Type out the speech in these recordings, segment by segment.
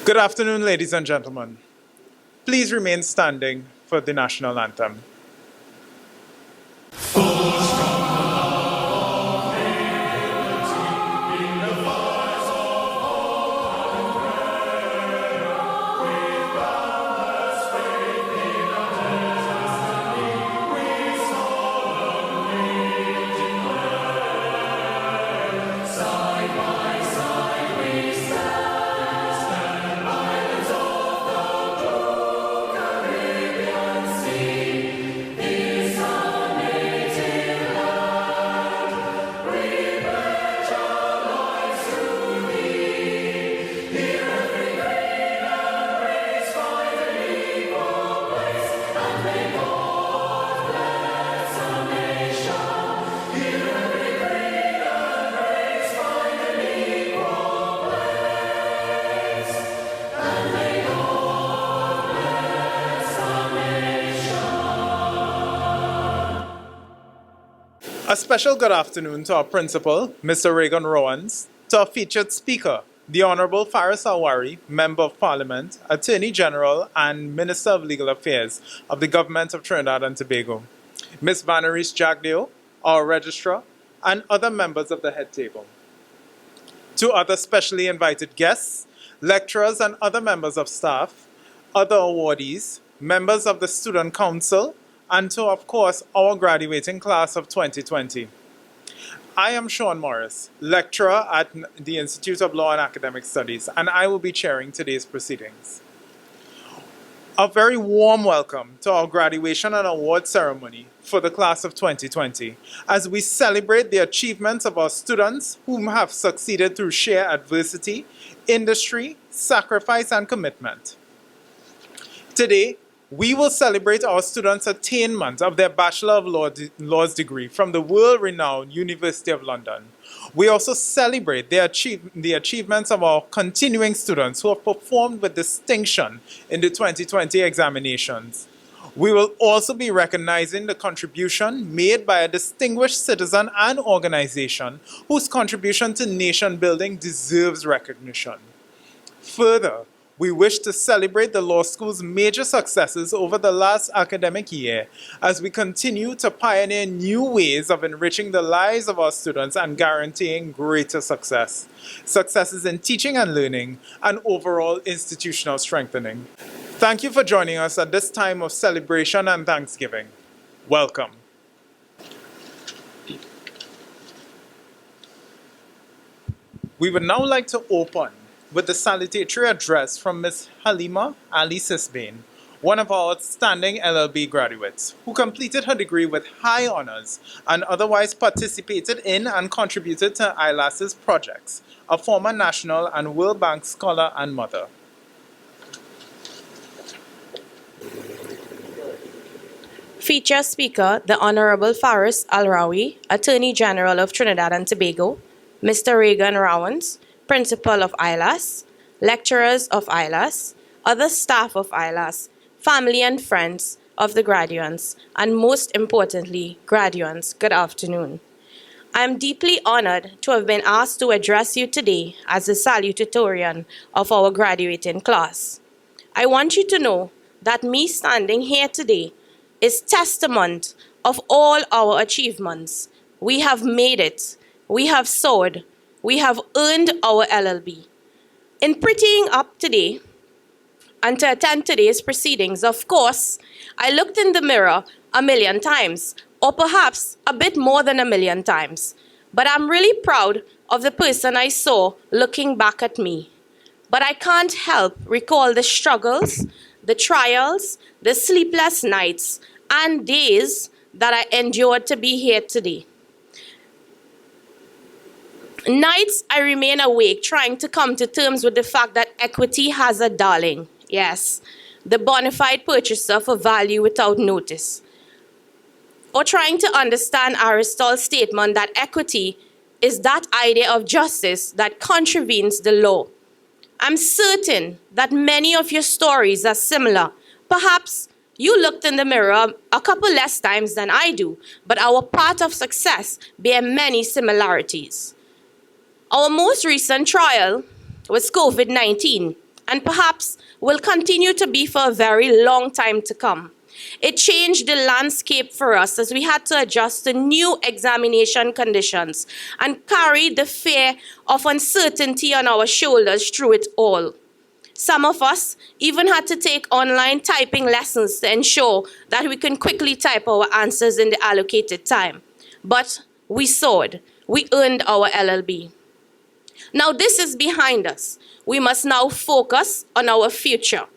Good afternoon, ladies and gentlemen. Please remain standing for the national anthem. A special good afternoon to our principal, Mr. Regan Rowans, to our featured speaker, the Honourable Faris Al-Rawi, Member of Parliament, Attorney General and Minister of Legal Affairs of the Government of Trinidad and Tobago, Ms. Vanaris Jagdeo, our Registrar, and other members of the head table. To other specially invited guests, lecturers and other members of staff, other awardees, members of the Student Council, and to, of course, our graduating class of 2020. I am Sean Morris, lecturer at the Institute of Law and Academic Studies, and I will be chairing today's proceedings. A very warm welcome to our graduation and award ceremony for the class of 2020, as we celebrate the achievements of our students whom have succeeded through sheer adversity, industry, sacrifice, and commitment. Today, we will celebrate our students' attainment of their Bachelor of Laws degree from the world-renowned University of London. We also celebrate the achievements of our continuing students who have performed with distinction in the 2020 examinations. We will also be recognizing the contribution made by a distinguished citizen and organization whose contribution to nation building deserves recognition. Further, we wish to celebrate the law school's major successes over the last academic year as we continue to pioneer new ways of enriching the lives of our students and guaranteeing greater success. Successes in teaching and learning and overall institutional strengthening. Thank you for joining us at this time of celebration and Thanksgiving. Welcome. We would now like to open with the salutatory address from Ms. Halima Ali Sisbain, one of our outstanding LLB graduates, who completed her degree with high honors and otherwise participated in and contributed to ILAS's projects, a former National and World Bank scholar and mother. Feature speaker, the Honourable Faris Al-Rawi, Attorney General of Trinidad and Tobago, Mr. Regan Rowans, Principal of ILAS, lecturers of ILAS, other staff of ILAS, family and friends of the graduates, and most importantly, graduates, good afternoon. I am deeply honored to have been asked to address you today as the salutatorian of our graduating class. I want you to know that me standing here today is testament of all our achievements. We have made it. We have soared. We have earned our LLB. In prettying up today and to attend today's proceedings, of course, I looked in the mirror a million times, or perhaps a bit more than a million times. But I'm really proud of the person I saw looking back at me. But I can't help recall the struggles, the trials, the sleepless nights, and days that I endured to be here today. Nights I remain awake trying to come to terms with the fact that equity has a darling. Yes, the bona fide purchaser for value without notice. Or trying to understand Aristotle's statement that equity is that idea of justice that contravenes the law. I'm certain that many of your stories are similar. Perhaps you looked in the mirror a couple less times than I do, but our path of success bear many similarities. Our most recent trial was COVID-19, and perhaps will continue to be for a very long time to come. It changed the landscape for us as we had to adjust to new examination conditions and carry the fear of uncertainty on our shoulders through it all. Some of us even had to take online typing lessons to ensure that we can quickly type our answers in the allocated time. But we soared. We earned our LLB. Now this is behind us. We must now focus on our future.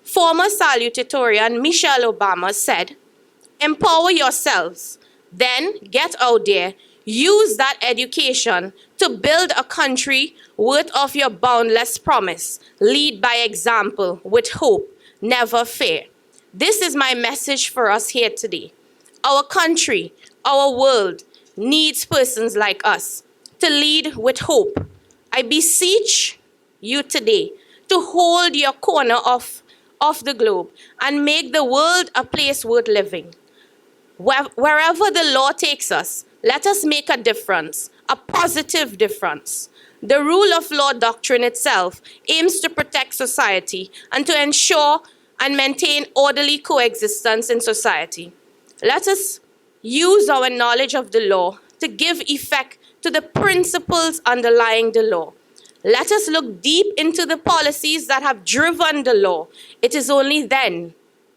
Former salutatorian Michelle Obama said, "Empower yourselves, then get out there, use that education to build a country worth of your boundless promise. Lead by example with hope, never fear." This is my message for us here today. Our country, our world needs persons like us to lead with hope. I beseech you today to hold your corner of the globe and make the world a place worth living. Wherever the law takes us, let us make a difference, a positive difference. The rule of law doctrine itself aims to protect society and to ensure and maintain orderly coexistence in society. Let us use our knowledge of the law to give effect to the principles underlying the law. Let us look deep into the policies that have driven the law. It is only then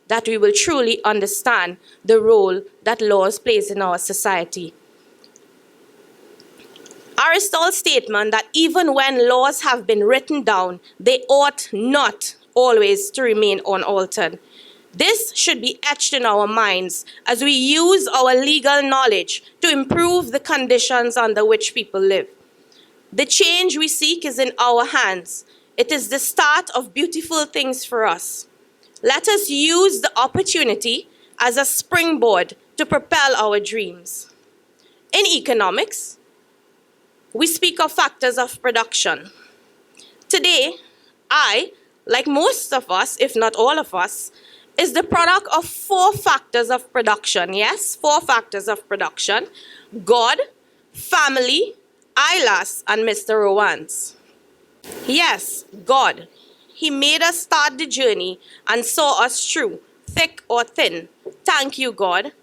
that we will truly understand the role that laws plays in our society. Aristotle's statement that even when laws have been written down, they ought not always to remain unaltered. This should be etched in our minds as we use our legal knowledge to improve the conditions under which people live. The change we seek is in our hands. It is the start of beautiful things for us. Let us use the opportunity as a springboard to propel our dreams. In economics, we speak of factors of production. Today, I, like most of us, if not all of us, is the product of 4 factors of production. Yes, 4 factors of production: God, family, ILAS, and Mr. Rowans. Yes, God. He made us start the journey and saw us through, thick or thin. Thank you, God.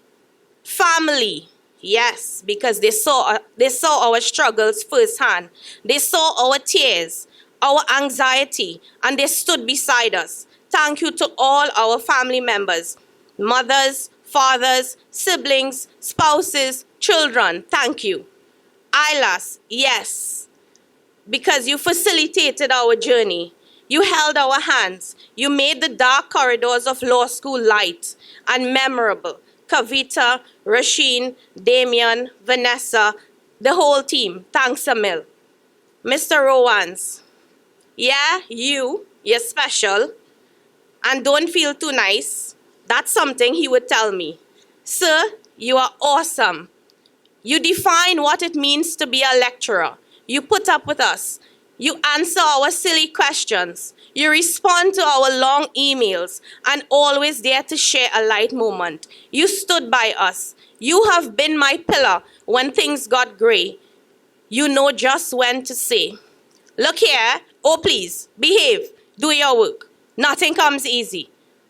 Family. Yes, because they saw our struggles firsthand. They saw our tears, our anxiety, and they stood beside us. Thank you to all our family members, mothers, fathers, siblings, spouses, children. Thank you. ILAS, yes, because you facilitated our journey. You held our hands. You made the dark corridors of law school light and memorable. Kavita, Rasheen, Damien, Vanessa, the whole team, thanks a mil. Mr. Rowans, yeah, you're special, and don't feel too nice. That's something he would tell me. Sir, you are awesome. You define what it means to be a lecturer. You put up with us. You answer our silly questions. You respond to our long emails and always there to share a light moment. You stood by us. You have been my pillar when things got gray. You know just when to say, "Look here, oh please, behave, do your work. Nothing comes easy."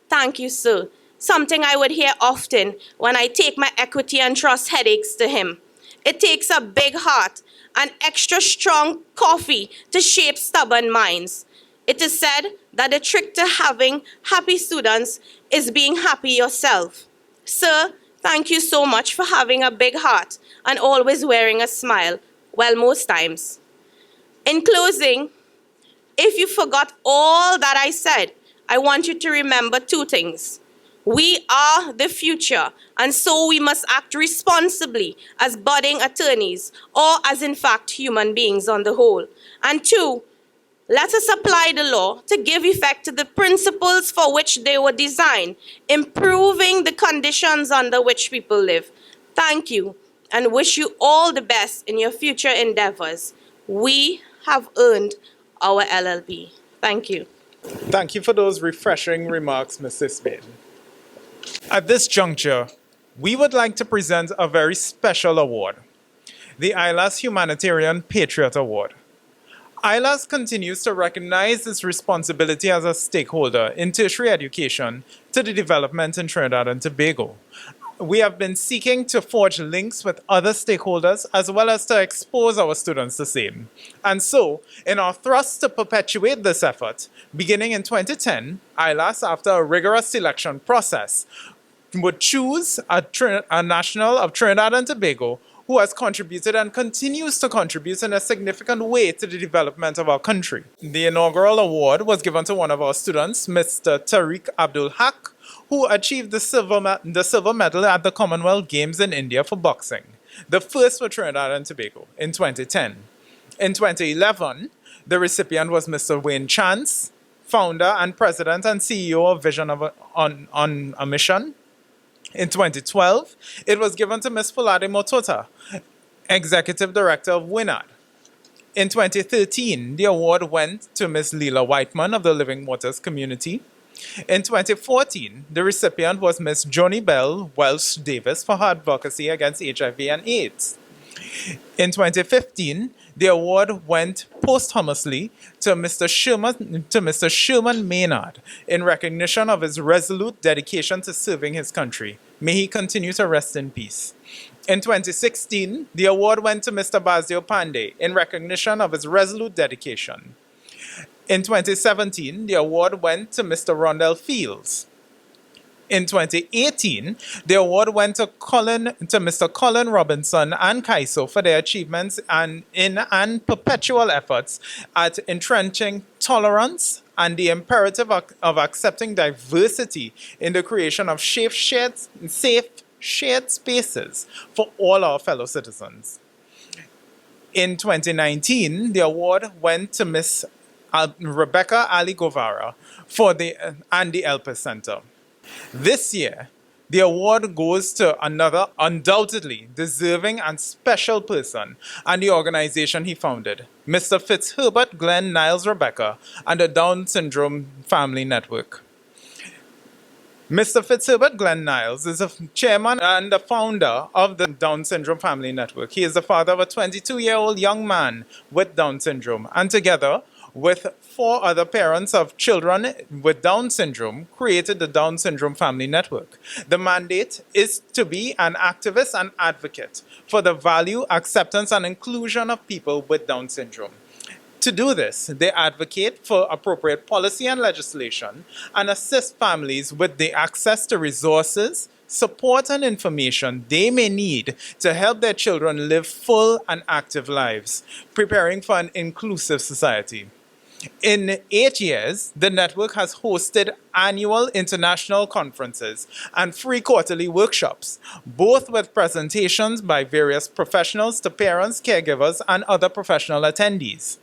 Thank you, sir. Something I would hear often when I take my equity and trust headaches to him. It takes a big heart and extra strong coffee to shape stubborn minds. It is said that the trick to having happy students is being happy yourself. Sir, thank you so much for having a big heart and always wearing a smile, well, most times. In closing, if you forgot all that I said, I want you to remember 2 things. We are the future, and so we must act responsibly as budding attorneys, or as in fact human beings on the whole. And 2, let us apply the law to give effect to the principles for which they were designed, improving the conditions under which people live. Thank you, and wish you all the best in your future endeavors. We have earned our LLB. Thank you. Thank you for those refreshing remarks, Mrs. Spade. At this juncture, we would like to present a very special award, the ILAS Humanitarian Patriot Award. ILAS continues to recognize its responsibility as a stakeholder in tertiary education to the development in Trinidad and Tobago. We have been seeking to forge links with other stakeholders as well as to expose our students the same. And so, in our thrust to perpetuate this effort, beginning in 2010, ILAS, after a rigorous selection process, would choose a national of Trinidad and Tobago who has contributed and continues to contribute in a significant way to the development of our country. The inaugural award was given to one of our students, Mr. Tariq Abdul Haq, who achieved the silver medal at the Commonwealth Games in India for boxing, the first for Trinidad and Tobago in 2010. In 2011, the recipient was Mr. Wayne Chance, founder and president and CEO of Vision on a Mission. In 2012, it was given to Ms. Fulade Motota, executive director of WINAD. In 2013, the award went to Ms. Leela Whiteman of the Living Waters community. In 2014, the recipient was Ms. Joni Bell Welsh Davis for her advocacy against HIV and AIDS. In 2015, the award went posthumously to Mr. Sherman Maynard in recognition of his resolute dedication to serving his country. May he continue to rest in peace. In 2016, the award went to Mr. Basio Pandey in recognition of his resolute dedication. In 2017, the award went to Mr. Rondell Fields. In 2018, the award went to Mr. Colin Robinson and Kaiso for their achievements and perpetual efforts at entrenching tolerance and the imperative of accepting diversity in the creation of safe shared spaces for all our fellow citizens. In 2019, the award went to Ms. Rebecca Ali Govara and the Elpis Center. This year, the award goes to another undoubtedly deserving and special person and the organization he founded, Mr. Fitzherbert Glenn Niles Rebecca and the Down Syndrome Family Network. Mr. Fitzherbert Glenn Niles is the chairman and the founder of the Down Syndrome Family Network. He is the father of a 22-year-old young man with Down syndrome, and together with 4 other parents of children with Down syndrome, created the Down Syndrome Family Network. The mandate is to be an activist and advocate for the value, acceptance, and inclusion of people with Down syndrome. To do this, they advocate for appropriate policy and legislation and assist families with the access to resources, support, and information they may need to help their children live full and active lives, preparing for an inclusive society. In 8 years, the network has hosted annual international conferences and free quarterly workshops, both with presentations by various professionals to parents, caregivers, and other professional attendees.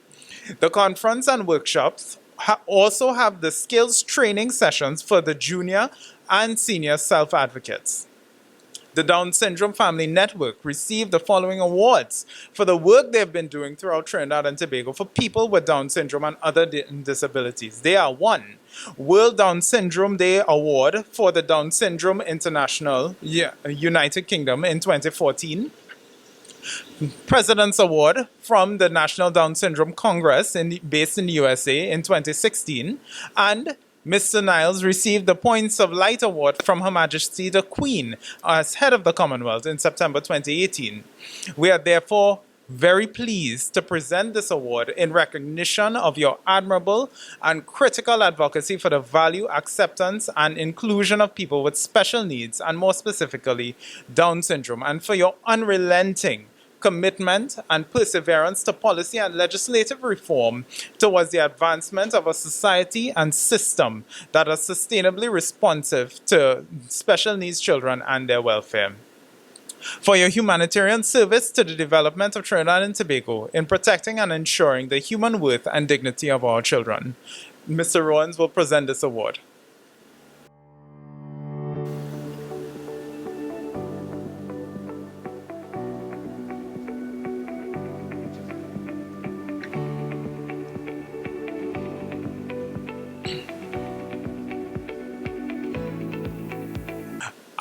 The conference and workshops also have the skills training sessions for the junior and senior self-advocates. The Down Syndrome Family Network received the following awards for the work they've been doing throughout Trinidad and Tobago for people with Down syndrome and other disabilities. They are 1. World Down Syndrome Day Award for the Down Syndrome International United Kingdom in 2014. President's Award from the National Down Syndrome Congress based in the USA in 2016. And Mr. Niles received the Points of Light Award from Her Majesty the Queen as head of the Commonwealth in September 2018. We are therefore very pleased to present this award in recognition of your admirable and critical advocacy for the value, acceptance, and inclusion of people with special needs, and more specifically, Down syndrome, and for your unrelenting commitment and perseverance to policy and legislative reform towards the advancement of a society and system that are sustainably responsive to special needs children and their welfare. For your humanitarian service to the development of Trinidad and Tobago in protecting and ensuring the human worth and dignity of our children. Mr. Rowans will present this award.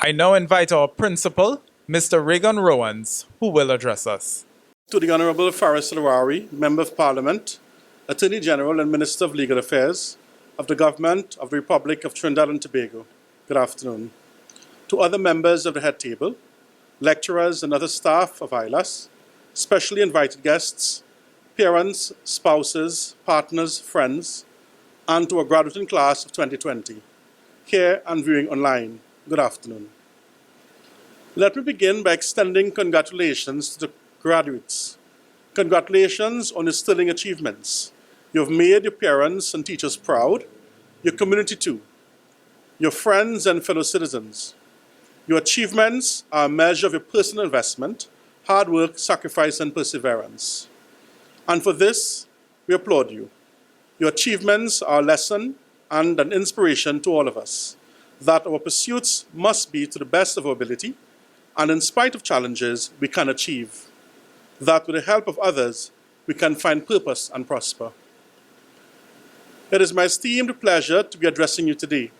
I now invite our principal, Mr. Regan Rowans, who will address us. To the Honourable Faris Al-Rawi, Member of Parliament, Attorney General and Minister of Legal Affairs of the Government of the Republic of Trinidad and Tobago, good afternoon. To other members of the head table, lecturers and other staff of ILAS, specially invited guests, parents, spouses, partners, friends, and to a graduating class of 2020, here and viewing online, good afternoon. Let me begin by extending congratulations to the graduates. Congratulations on your sterling achievements. You have made your parents and teachers proud, your community too, your friends and fellow citizens. Your achievements are a measure of your personal investment, hard work, sacrifice, and perseverance. And for this, we applaud you. Your achievements are a lesson and an inspiration to all of us, that our pursuits must be to the best of our ability, and in spite of challenges, we can achieve. That with the help of others, we can find purpose and prosper. It is my esteemed pleasure to be addressing you today.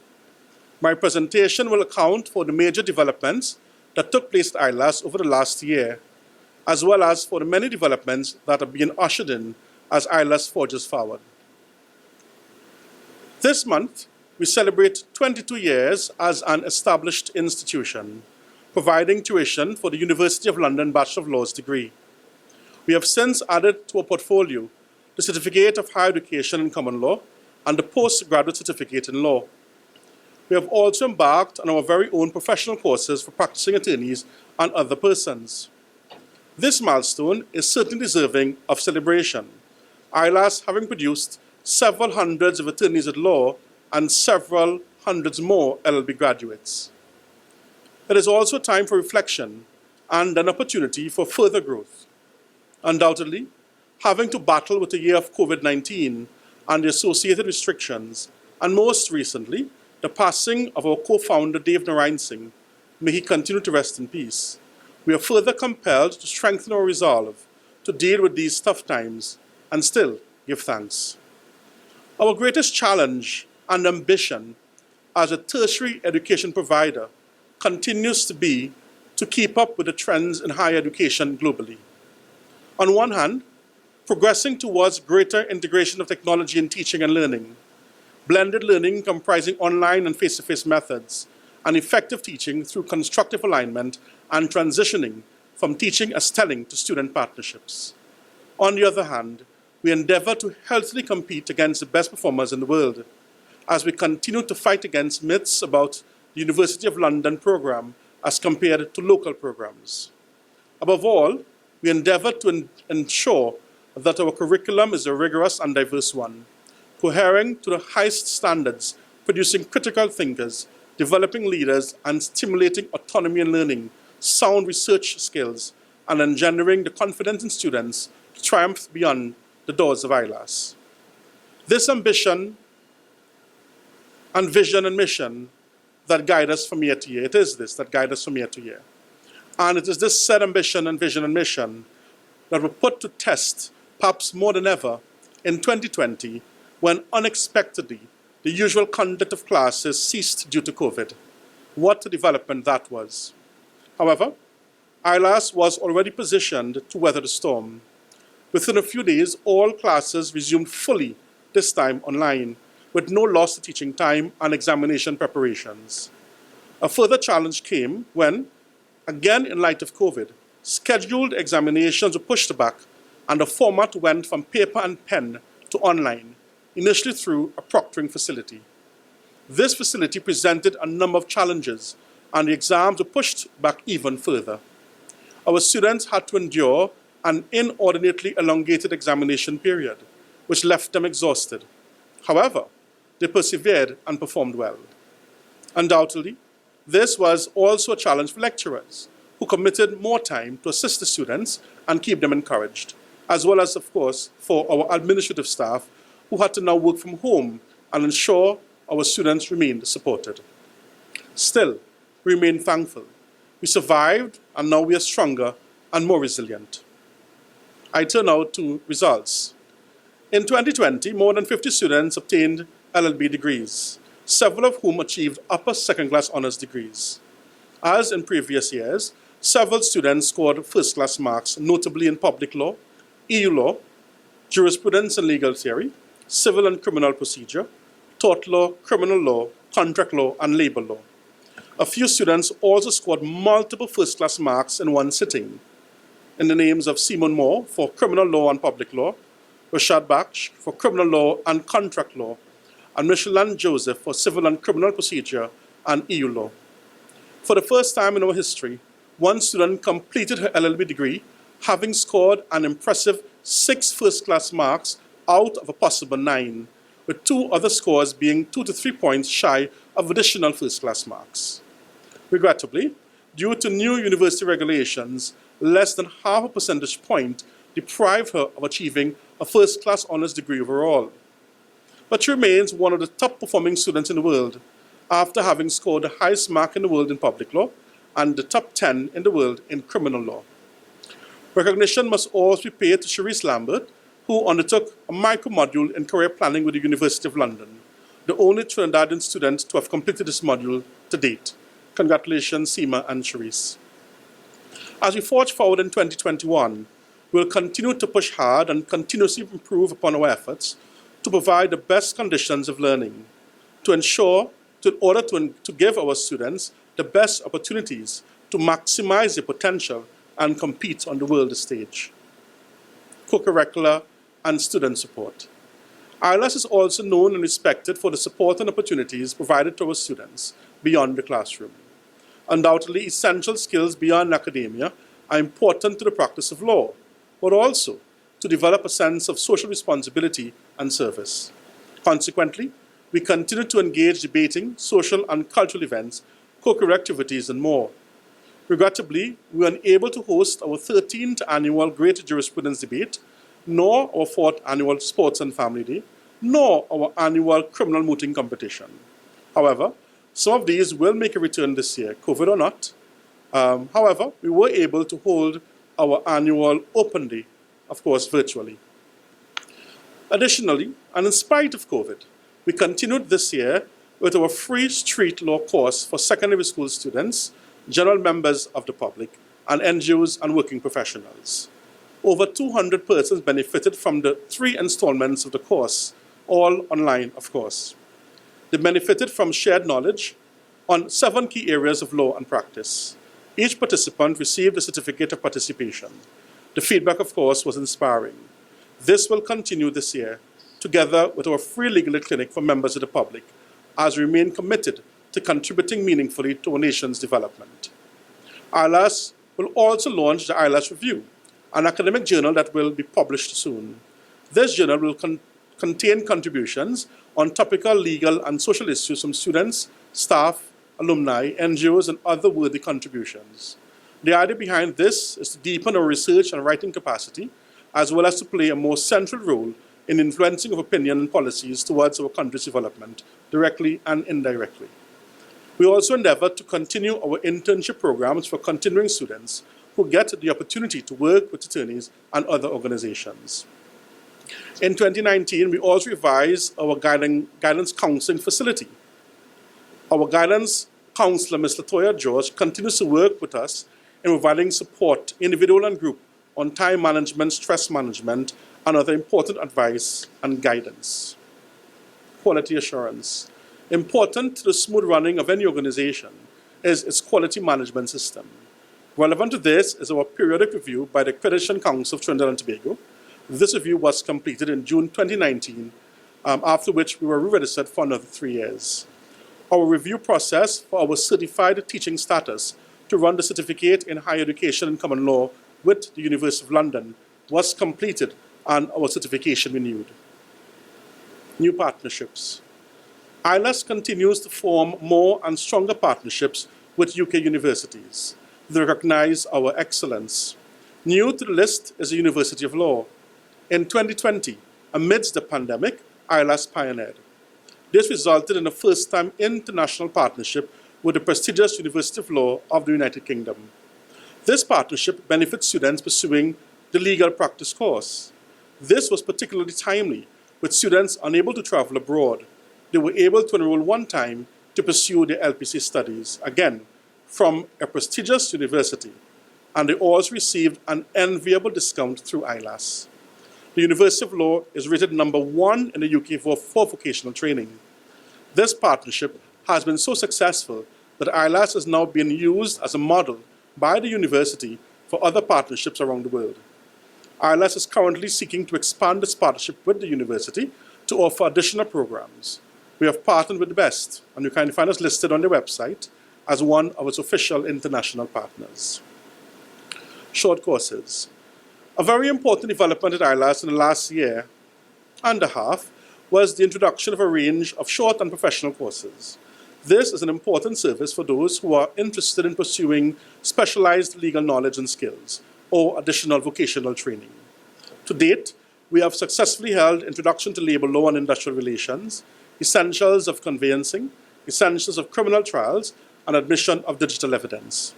My presentation will account for the major developments that took place at ILAS over the last year, as well as for the many developments that are being ushered in as ILAS forges forward. This month, we celebrate 22 years as an established institution, providing tuition for the University of London Bachelor of Laws degree. We have since added to our portfolio the Certificate of Higher Education in Common Law and the Postgraduate Certificate in Law. We have also embarked on our very own professional courses for practicing attorneys and other persons. This milestone is certainly deserving of celebration, ILAS having produced several hundreds of attorneys at law and several hundreds more LLB graduates. It is also a time for reflection and an opportunity for further growth. Undoubtedly, having to battle with the year of COVID-19 and the associated restrictions, and most recently, the passing of our co-founder Dave Narayan Singh, may he continue to rest in peace, we are further compelled to strengthen our resolve to deal with these tough times and still give thanks. Our greatest challenge and ambition as a tertiary education provider continues to be to keep up with the trends in higher education globally. On one hand, progressing towards greater integration of technology in teaching and learning, blended learning comprising online and face-to-face methods, and effective teaching through constructive alignment and transitioning from teaching as telling to student partnerships. On the other hand, we endeavor to healthily compete against the best performers in the world as we continue to fight against myths about the University of London program as compared to local programs. Above all, we endeavor to ensure that our curriculum is a rigorous and diverse one, cohering to the highest standards, producing critical thinkers, developing leaders, and stimulating autonomy in learning, sound research skills, and engendering the confidence in students to triumph beyond the doors of ILAS. This ambition and vision and mission that guide us from year to year. It is this that guide us from year to year. And it is this said ambition and vision and mission that were put to test, perhaps more than ever, in 2020, when unexpectedly the usual conduct of classes ceased due to COVID. What a development that was. However, ILAS was already positioned to weather the storm. Within a few days, all classes resumed fully, this time online, with no loss to teaching time and examination preparations. A further challenge came when, again in light of COVID, scheduled examinations were pushed back and the format went from paper and pen to online, initially through a proctoring facility. This facility presented a number of challenges and the exams were pushed back even further. Our students had to endure an inordinately elongated examination period, which left them exhausted. However, they persevered and performed well. Undoubtedly, this was also a challenge for lecturers, who committed more time to assist the students and keep them encouraged, as well as, of course, for our administrative staff, who had to now work from home and ensure our students remained supported. Still, we remain thankful. We survived, and now we are stronger and more resilient. I turn now to results. In 2020, more than 50 students obtained LLB degrees, several of whom achieved upper second-class honors degrees. As in previous years, several students scored first-class marks, notably in public law, EU law, jurisprudence and legal theory, civil and criminal procedure, tort law, criminal law, contract law, and labor law. A few students also scored multiple first-class marks in one sitting, in the names of Simon Moore for criminal law and public law, Rashad Baksh for criminal law and contract law, and Micheline Joseph for civil and criminal procedure and EU law. For the first time in our history, one student completed her LLB degree, having scored an impressive 6 first-class marks out of a possible 9, with 2 other scores being 2 to 3 points shy of additional first-class marks. Regrettably, due to new university regulations, less than half a percentage point deprived her of achieving a first-class honours degree overall. But she remains one of the top-performing students in the world, after having scored the highest mark in the world in public law and the top 10 in the world in criminal law. Recognition must also be paid to Cherise Lambert, who undertook a micro-module in career planning with the University of London, the only Trinidadian student to have completed this module to date. Congratulations, Seema and Cherise. As we forge forward in 2021, we'll continue to push hard and continuously improve upon our efforts to provide the best conditions of learning, in order to give our students the best opportunities to maximize their potential and compete on the world stage. Co-curricular and student support. ILAS is also known and respected for the support and opportunities provided to our students beyond the classroom. Undoubtedly, essential skills beyond academia are important to the practice of law, but also to develop a sense of social responsibility and service. Consequently, we continue to engage debating social and cultural events, co-curricular activities, and more. Regrettably, we were unable to host our 13th annual Great Jurisprudence Debate, nor our 4th annual Sports and Family Day, nor our annual Criminal Mooting Competition. However, some of these will make a return this year, COVID or not. However, we were able to hold our annual Open Day, of course, virtually. Additionally, and in spite of COVID, we continued this year with our free street law course for secondary school students, general members of the public, and NGOs and working professionals. Over 200 persons benefited from the 3 installments of the course, all online, of course. They benefited from shared knowledge on 7 key areas of law and practice. Each participant received a certificate of participation. The feedback, of course, was inspiring. This will continue this year, together with our free legal aid clinic for members of the public, as we remain committed to contributing meaningfully to our nation's development. ILAS will also launch the ILAS Review, an academic journal that will be published soon. This journal will contain contributions on topical legal and social issues from students, staff, alumni, NGOs, and other worthy contributions. The idea behind this is to deepen our research and writing capacity, as well as to play a more central role in influencing of opinion and policies towards our country's development, directly and indirectly. We also endeavour to continue our internship programs for continuing students who get the opportunity to work with attorneys and other organizations. In 2019, we also revised our guidance counseling facility. Our guidance counselor, Ms. Latoya George, continues to work with us in providing support, individual and group, on time management, stress management, and other important advice and guidance. Quality assurance. Important to the smooth running of any organization is its quality management system. Relevant to this is our periodic review by the Accreditation Council of Trinidad and Tobago. This review was completed in June 2019, after which we were re-registered for another 3 years. Our review process for our certified teaching status to run the certificate in higher education and common law with the University of London was completed and our certification renewed. New partnerships. ILAS continues to form more and stronger partnerships with UK universities. They recognize our excellence. New to the list is the University of Law. In 2020, amidst the pandemic, ILAS pioneered. This resulted in a first-time international partnership with the prestigious University of Law of the United Kingdom. This partnership benefits students pursuing the legal practice course. This was particularly timely, with students unable to travel abroad. They were able to enroll one time to pursue their LPC studies, again, from a prestigious university, and they also received an enviable discount through ILAS. The University of Law is rated number 1 in the UK for vocational training. This partnership has been so successful that ILAS is now being used as a model by the university for other partnerships around the world. ILAS is currently seeking to expand its partnership with the university to offer additional programs. We have partnered with the best, and you can find us listed on their website as one of its official international partners. Short courses. A very important development at ILAS in the last year and a half was the introduction of a range of short and professional courses. This is an important service for those who are interested in pursuing specialized legal knowledge and skills or additional vocational training. To date, we have successfully held Introduction to Labor Law and Industrial Relations, Essentials of Conveyancing, Essentials of Criminal Trials, and Admission of Digital Evidence.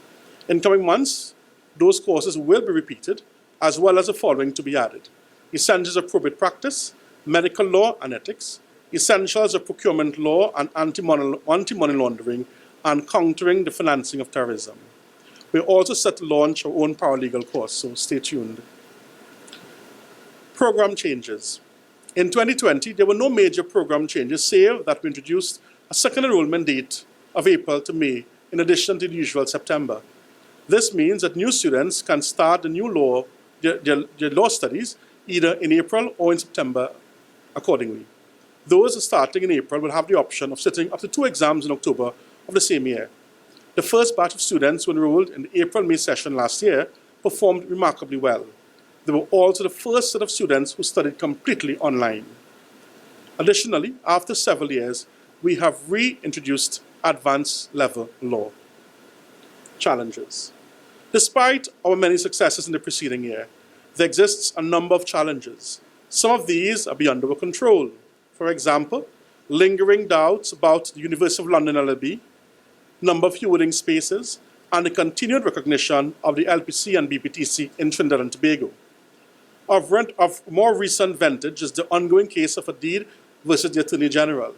In coming months, those courses will be repeated, as well as the following to be added: Essentials of Probate Practice, Medical Law and Ethics, Essentials of Procurement Law and Anti-Money Laundering, and Countering the Financing of Terrorism. We're also set to launch our own paralegal course, so stay tuned. Program changes. In 2020, there were no major program changes, save that we introduced a second enrollment date of April to May, in addition to the usual September. This means that new students can start their law studies either in April or in September accordingly. Those starting in April will have the option of sitting up to 2 exams in October of the same year. The first batch of students who enrolled in the April-May session last year performed remarkably well. They were also the first set of students who studied completely online. Additionally, after several years, we have reintroduced advanced level law. Challenges. Despite our many successes in the preceding year, there exists a number of challenges. Some of these are beyond our control. For example, lingering doubts about the University of London LLB, number of hearing spaces, and the continued recognition of the LPC and BPTC in Trinidad and Tobago. Of more recent vintage is the ongoing case of Adid versus the Attorney General.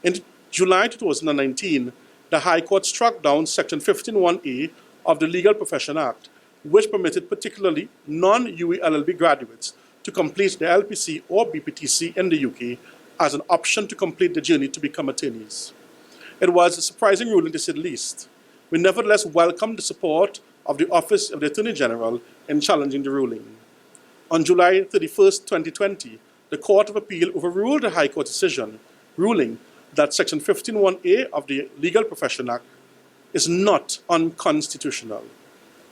In July 2019, the High Court struck down Section 15(1)A of the Legal Profession Act, which permitted particularly non-UE LLB graduates to complete the LPC or BPTC in the UK as an option to complete the journey to become attorneys. It was a surprising ruling, to say the least. We nevertheless welcomed the support of the Office of the Attorney General in challenging the ruling. On July 31st, 2020, the Court of Appeal overruled the High Court decision, ruling that Section 15(1)A of the Legal Profession Act is not unconstitutional.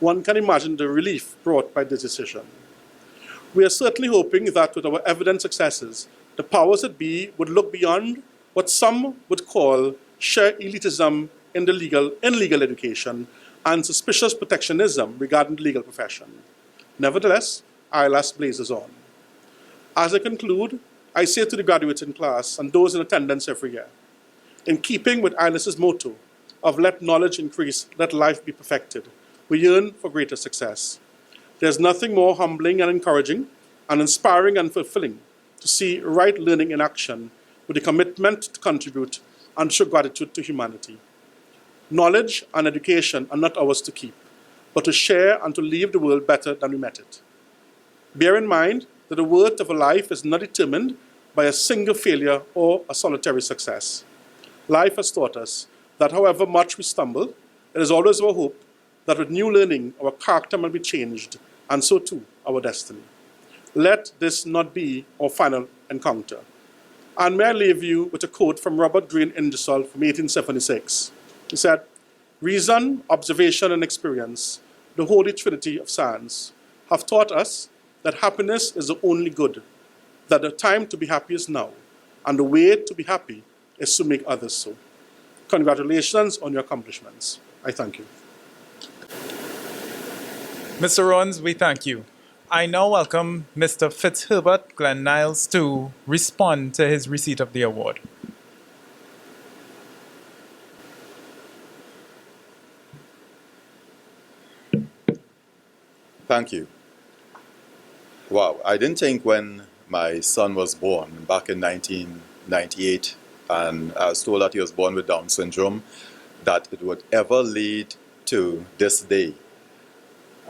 One can imagine the relief brought by this decision. We are certainly hoping that with our evident successes, the powers that be would look beyond what some would call sheer elitism in legal education and suspicious protectionism regarding the legal profession. Nevertheless, ILAS blazes on. As I conclude, I say to the graduates in class and those in attendance every year, in keeping with ILAS's motto of let knowledge increase, let life be perfected, we yearn for greater success. There's nothing more humbling and encouraging and inspiring and fulfilling to see right learning in action with a commitment to contribute and show gratitude to humanity. Knowledge and education are not ours to keep, but to share and to leave the world better than we met it. Bear in mind that the worth of a life is not determined by a single failure or a solitary success. Life has taught us that however much we stumble, it is always our hope that with new learning, our character may be changed, and so too our destiny. Let this not be our final encounter. And may I leave you with a quote from Robert Greene Ingersoll from 1876. He said, "Reason, observation, and experience, the holy trinity of science, have taught us that happiness is the only good, that the time to be happy is now, and the way to be happy is to make others so." Congratulations on your accomplishments. I thank you. Mr. Rowans, we thank you. I now welcome Mr. Fitzherbert Glenn Niles to respond to his receipt of the award. Thank you. Wow, I didn't think when my son was born back in 1998 and I was told that he was born with Down syndrome, that it would ever lead to this day.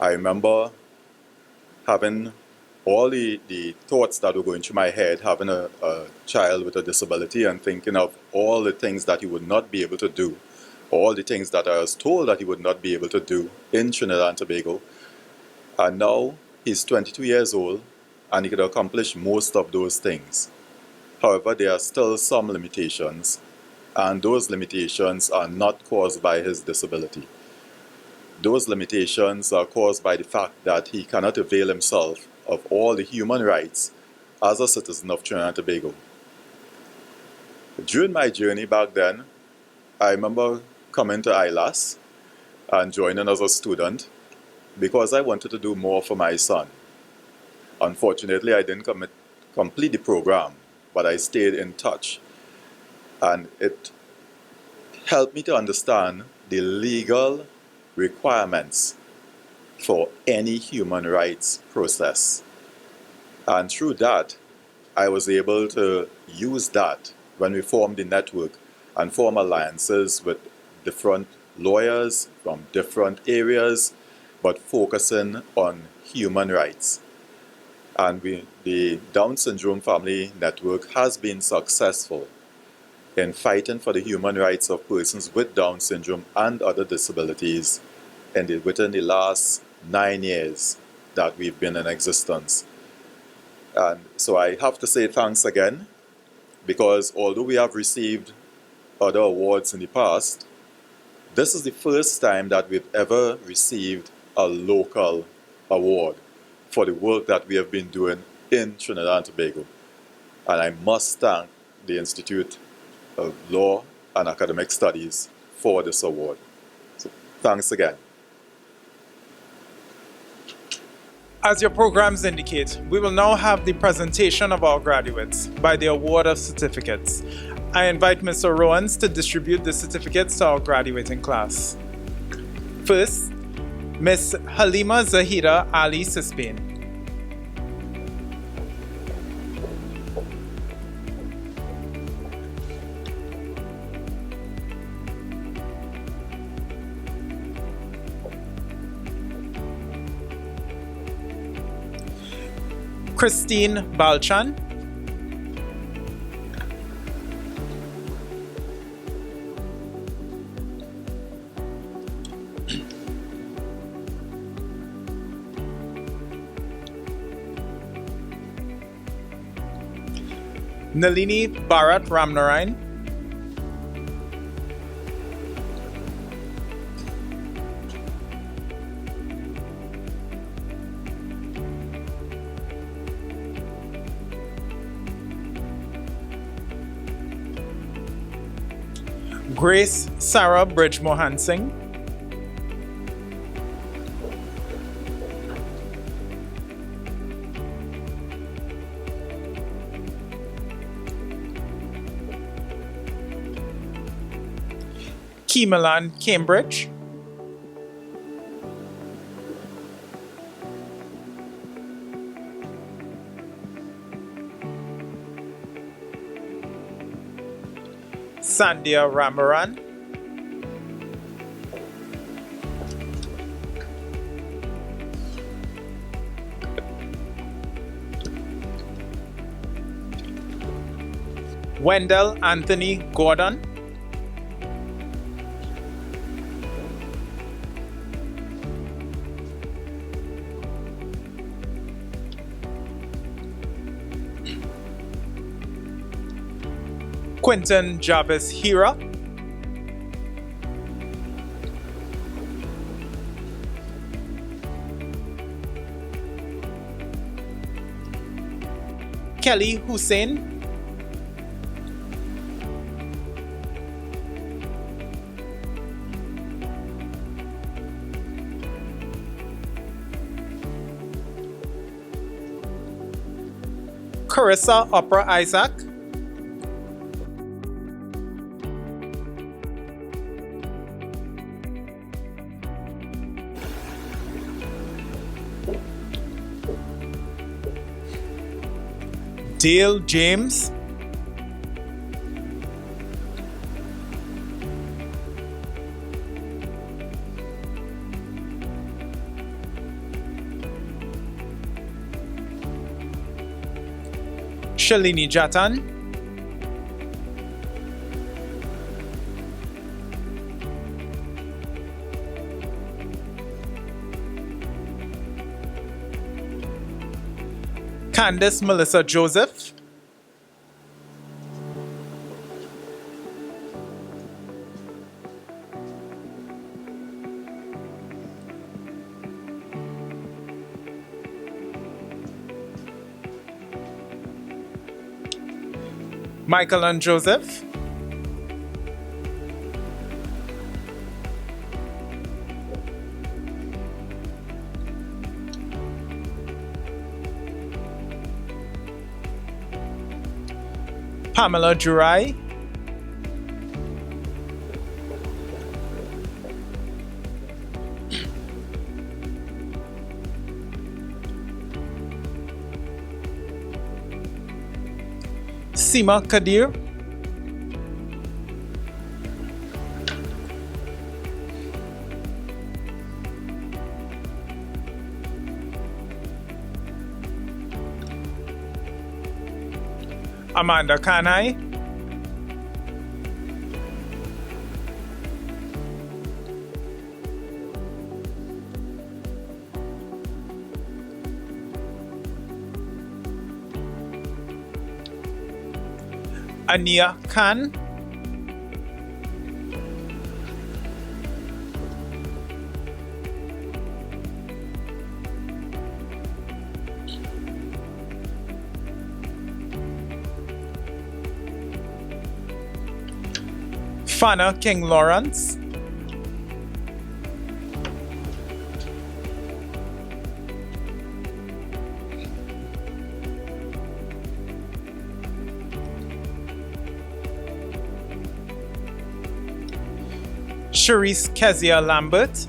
I remember having all the thoughts that were going through my head, having a child with a disability and thinking of all the things that he would not be able to do, all the things that I was told that he would not be able to do in Trinidad and Tobago. And now he's 22 years old and he could accomplish most of those things. However, there are still some limitations, and those limitations are not caused by his disability. Those limitations are caused by the fact that he cannot avail himself of all the human rights as a citizen of Trinidad and Tobago. During my journey back then, I remember coming to ILAS and joining as a student because I wanted to do more for my son. Unfortunately, I didn't complete the program, but I stayed in touch, and it helped me to understand the legal requirements for any human rights process. And through that, I was able to use that when we formed the network and form alliances with different lawyers from different areas, but focusing on human rights. And the Down Syndrome Family Network has been successful in fighting for the human rights of persons with Down syndrome and other disabilities within the last 9 years that we've been in existence. And so I have to say thanks again, because although we have received other awards in the past, this is the first time that we've ever received a local award for the work that we have been doing in Trinidad and Tobago. And I must thank the Institute of Law and Academic Studies for this award. So thanks again. As your programs indicate, we will now have the presentation of our graduates by the award of certificates. I invite Mr. Rowans to distribute the certificates to our graduating class. First, Ms. Halima Zahida Ali Sispain. Christine Balchan. Nalini Bharat Ramnarayan. Grace Sarah Bridgemohan Singh. Keemalan Cambridge. Sandhya Ramaran. Wendell Anthony Gordon. Quinton Jarvis Hira. Kelly Hussein. Carissa Opera Isaac. Dale James. Shalini Jatan, Candice Melissa Joseph, Michael and Joseph, Pamela Jurai, Seema Kadir, Amanda Kanai, Ania Khan, Fana King Lawrence, Sharice Kezia Lambert,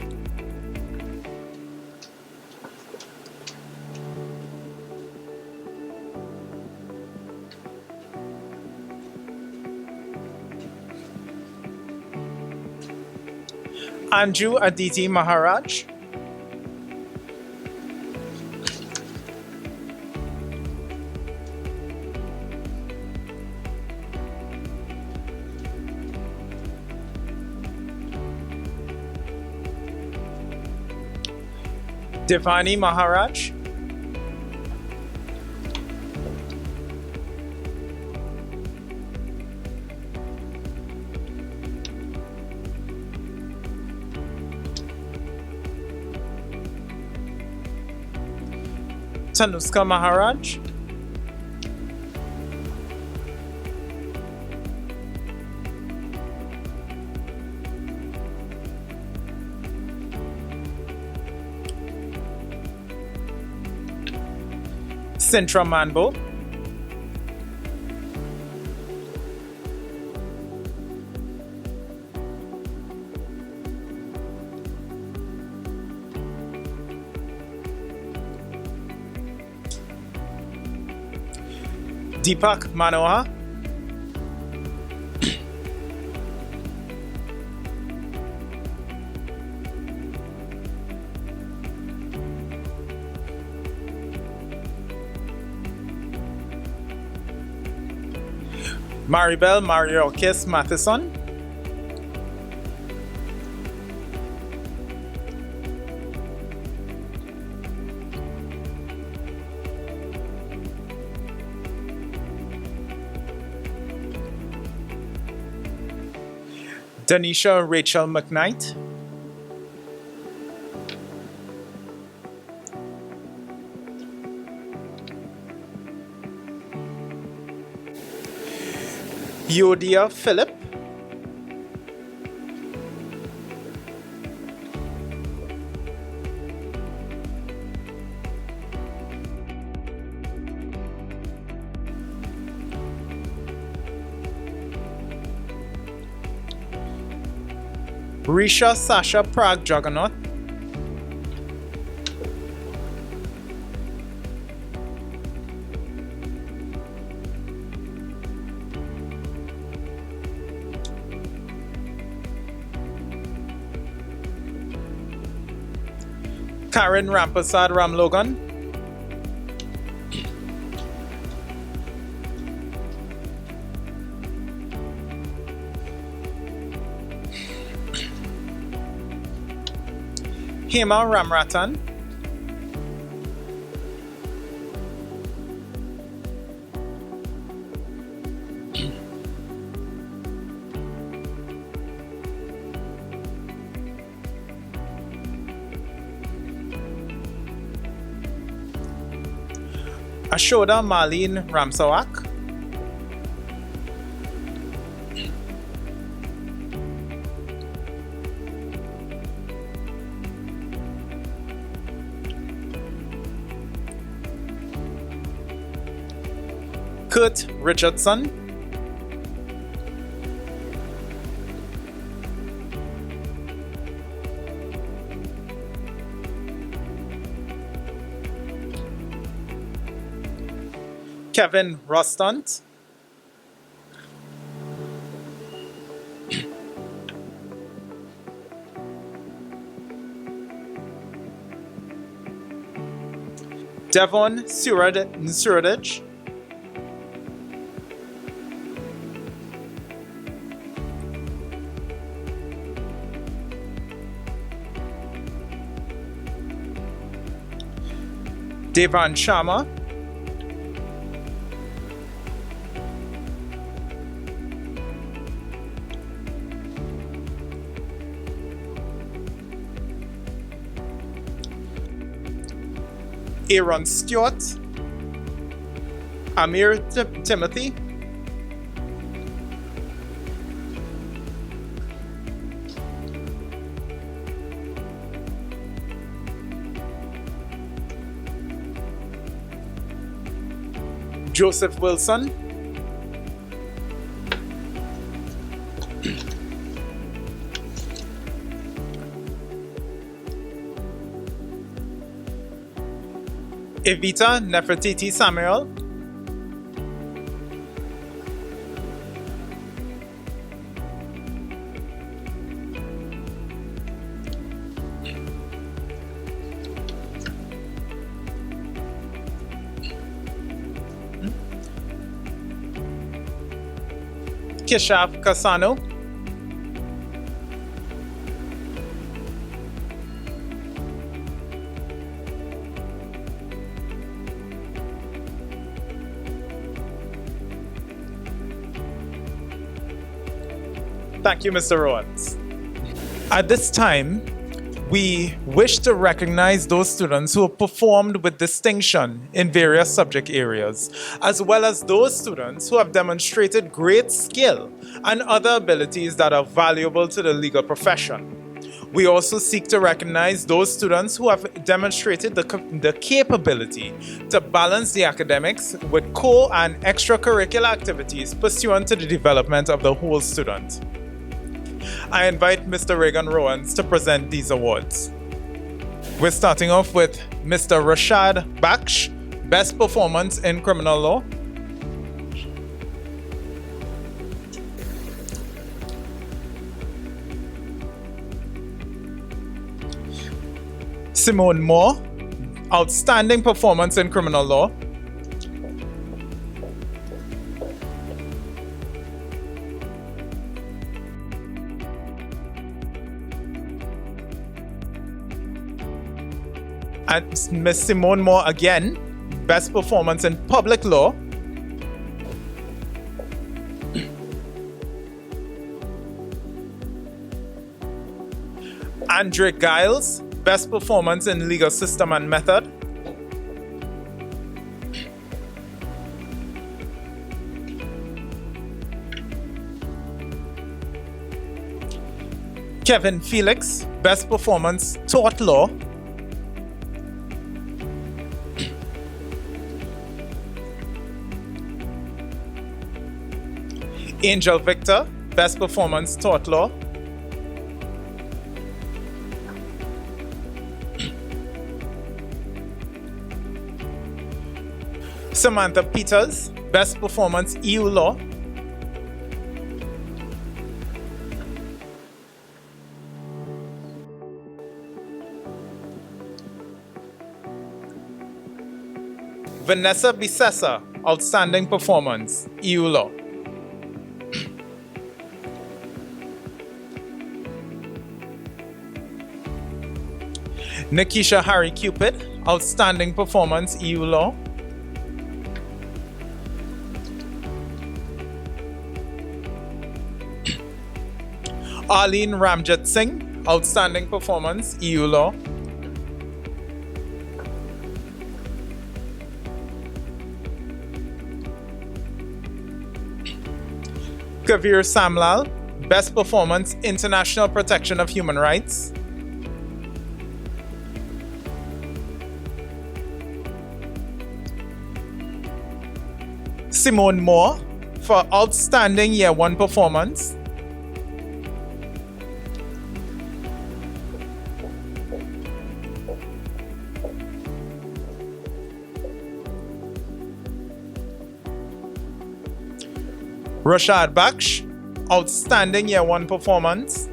Anju Aditi Maharaj, Devani Maharaj, Tanuska Maharaj, Sintra Manbo, Deepak Manohar, Maribel Mariokis Matheson, Danisha Rachel McKnight, Yodia Philip, Risha Sasha Prag Jagannath, Karen Rampasad Ramlogan, Hema Ramratan, Ashoda Marlene Ramsawak, Kurt Richardson, Kevin Rostant, Devon Suradich, Devan Sharma, Aaron Stewart, Amir Timothy, Joseph Wilson, Evita Nefertiti Samuel, Keshav Kasano, Thank you, Mr. Rowans. At this time, we wish to recognize those students who have performed with distinction in various subject areas, as well as those students who have demonstrated great skill and other abilities that are valuable to the legal profession. We also seek to recognize those students who have demonstrated the capability to balance the academics with core and extracurricular activities pursuant to the development of the whole student. I invite Mr. Reagan Rowans to present these awards. We're starting off with Mr. Rashad Baksh, Best Performance in Criminal Law. Simone Moore, Outstanding Performance in Criminal Law. And Ms. Simone Moore again, Best Performance in Public Law. Andre Giles, Best Performance in Legal System and Method. Kevin Felix, Best Performance Tort Law. Angel Victor, Best Performance Tort Law. Samantha Peters, Best Performance EU Law. Vanessa Bisessa, Outstanding Performance, EU Law. Nikisha Harry Cupid, Outstanding Performance, EU Law. Arlene Ramjit Singh, Outstanding Performance, EU Law. Kavir Samlal, Best Performance, International Protection of Human Rights. Simone Moore for Outstanding Year 1 Performance. Rashad Baksh, Outstanding Year 1 Performance.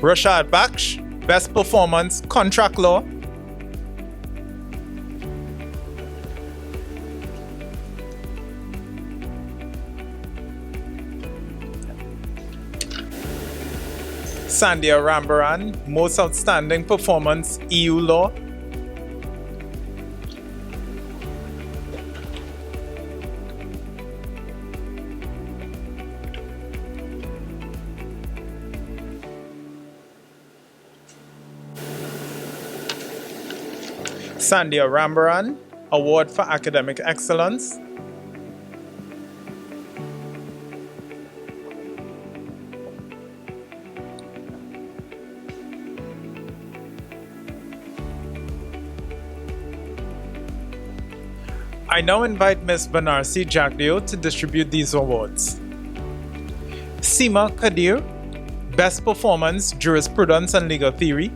Rashad Baksh, Best Performance, Contract Law. Sandhya Rambaran, Most Outstanding Performance, EU Law. Sandhya Rambaran, Award for Academic Excellence. I now invite Ms. Banarsi Jagdeo to distribute these awards. Seema Kadir, Best Performance, Jurisprudence and Legal Theory.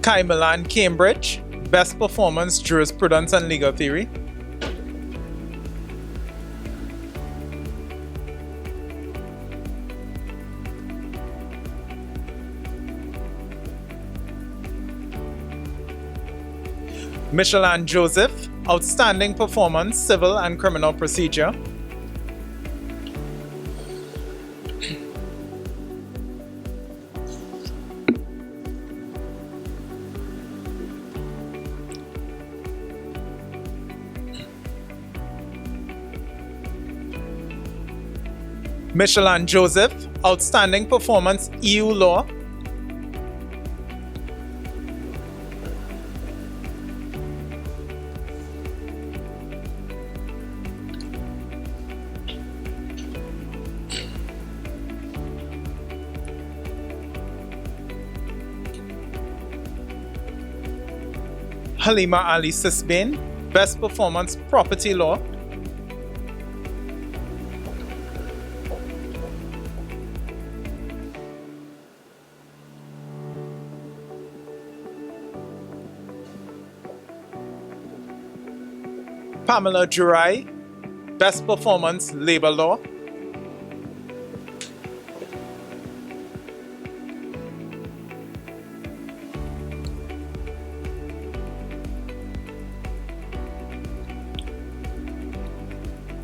Kai Milan Cambridge, Best Performance, Jurisprudence and Legal Theory. Micheline Joseph, Outstanding Performance, Civil and Criminal Procedure. Micheline Joseph, Outstanding Performance, EU Law. Halima Ali Sisbain, Best Performance, Property Law. Pamela Jurai, Best Performance, Labor Law.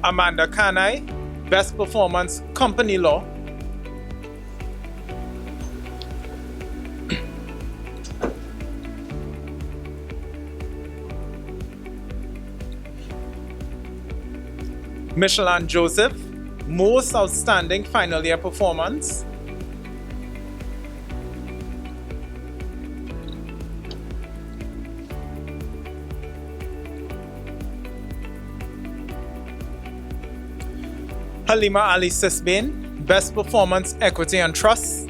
Amanda Kanai, Best Performance, Company Law. Micheline Joseph, Most Outstanding Final Year Performance. Halima Ali Sisbain, Best Performance, Equity and Trust.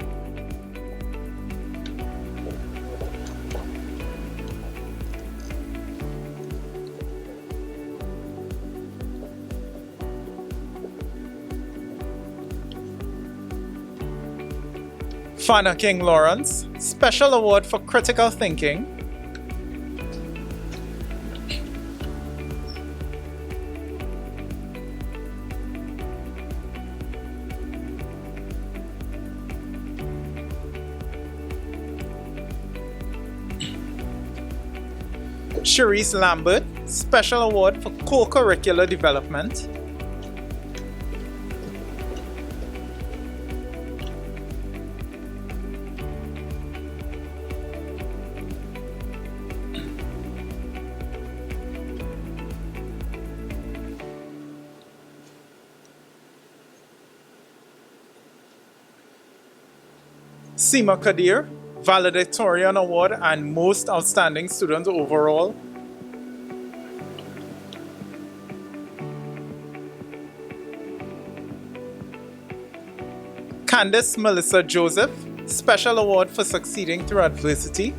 Fana King Lawrence, Special Award for Critical Thinking. Cherise Lambert, Special Award for Co-Curricular Development. Seema Kadir, Valedictorian Award and Most Outstanding Student Overall. Candice Melissa Joseph, Special Award for Succeeding Through Adversity.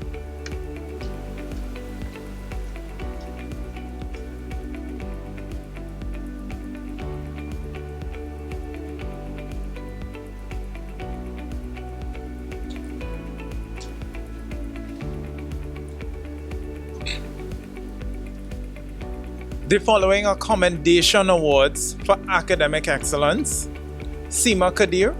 The following are Commendation Awards for Academic Excellence. Seema Kadir,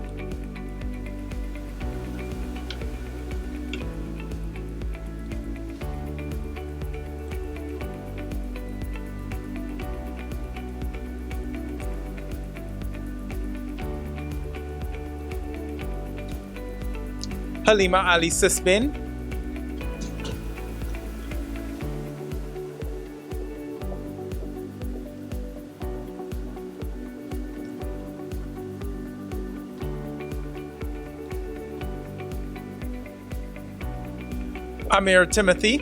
Halima Ali Sisbin, Amir Timothy,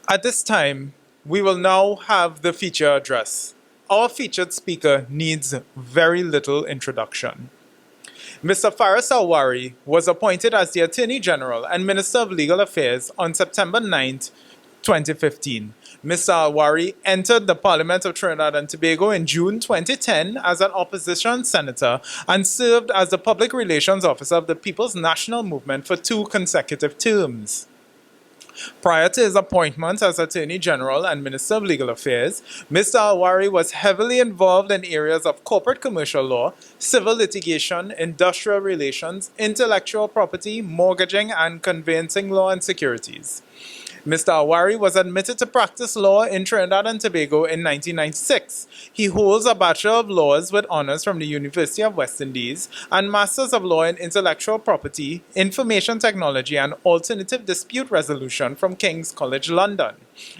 At this time, we will now have the feature address. Our featured speaker needs very little introduction. Mr. Faris Al-Rawi was appointed as the Attorney General and Minister of Legal Affairs on September 9th, 2015. Mr. Al-Rawi entered the Parliament of Trinidad and Tobago in June 2010 as an opposition senator and served as the Public Relations Officer of the People's National Movement for 2 consecutive terms. Prior to his appointment as Attorney General and Minister of Legal Affairs, Mr. Al-Rawi was heavily involved in areas of corporate commercial law, civil litigation, industrial relations, intellectual property, mortgaging, and conveyancing law and securities. Mr. Al-Rawi was admitted to practice law in Trinidad and Tobago in 1996. He holds a Bachelor of Laws with honors from the University of West Indies and Masters of Law in Intellectual Property, Information Technology and Alternative Dispute Resolution from King's College London,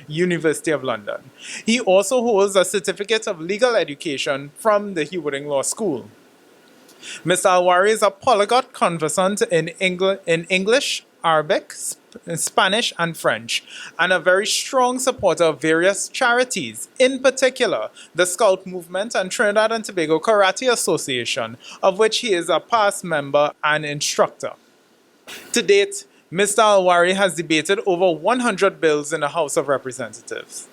University of London. He also holds a Certificate of Legal Education from the Humanitarian Law School. Mr. Al-Rawi is a polyglot conversant in English, Arabic, Spanish, and French, and a very strong supporter of various charities, in particular the Scout Movement and Trinidad and Tobago Karate Association, of which he is a past member and instructor. To date, Mr. Al-Rawi has debated over 100 bills in the House of Representatives.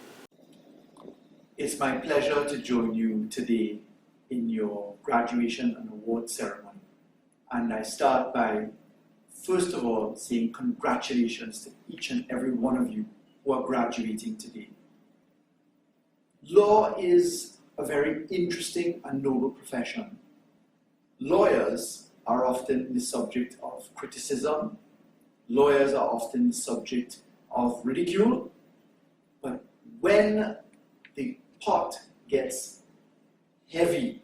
It's my pleasure to join you today in your graduation and award ceremony. And I start by, first of all, saying congratulations to each and every one of you who are graduating today. Law is a very interesting and noble profession. Lawyers are often the subject of criticism. Lawyers are often the subject of ridicule. But when the pot gets heavy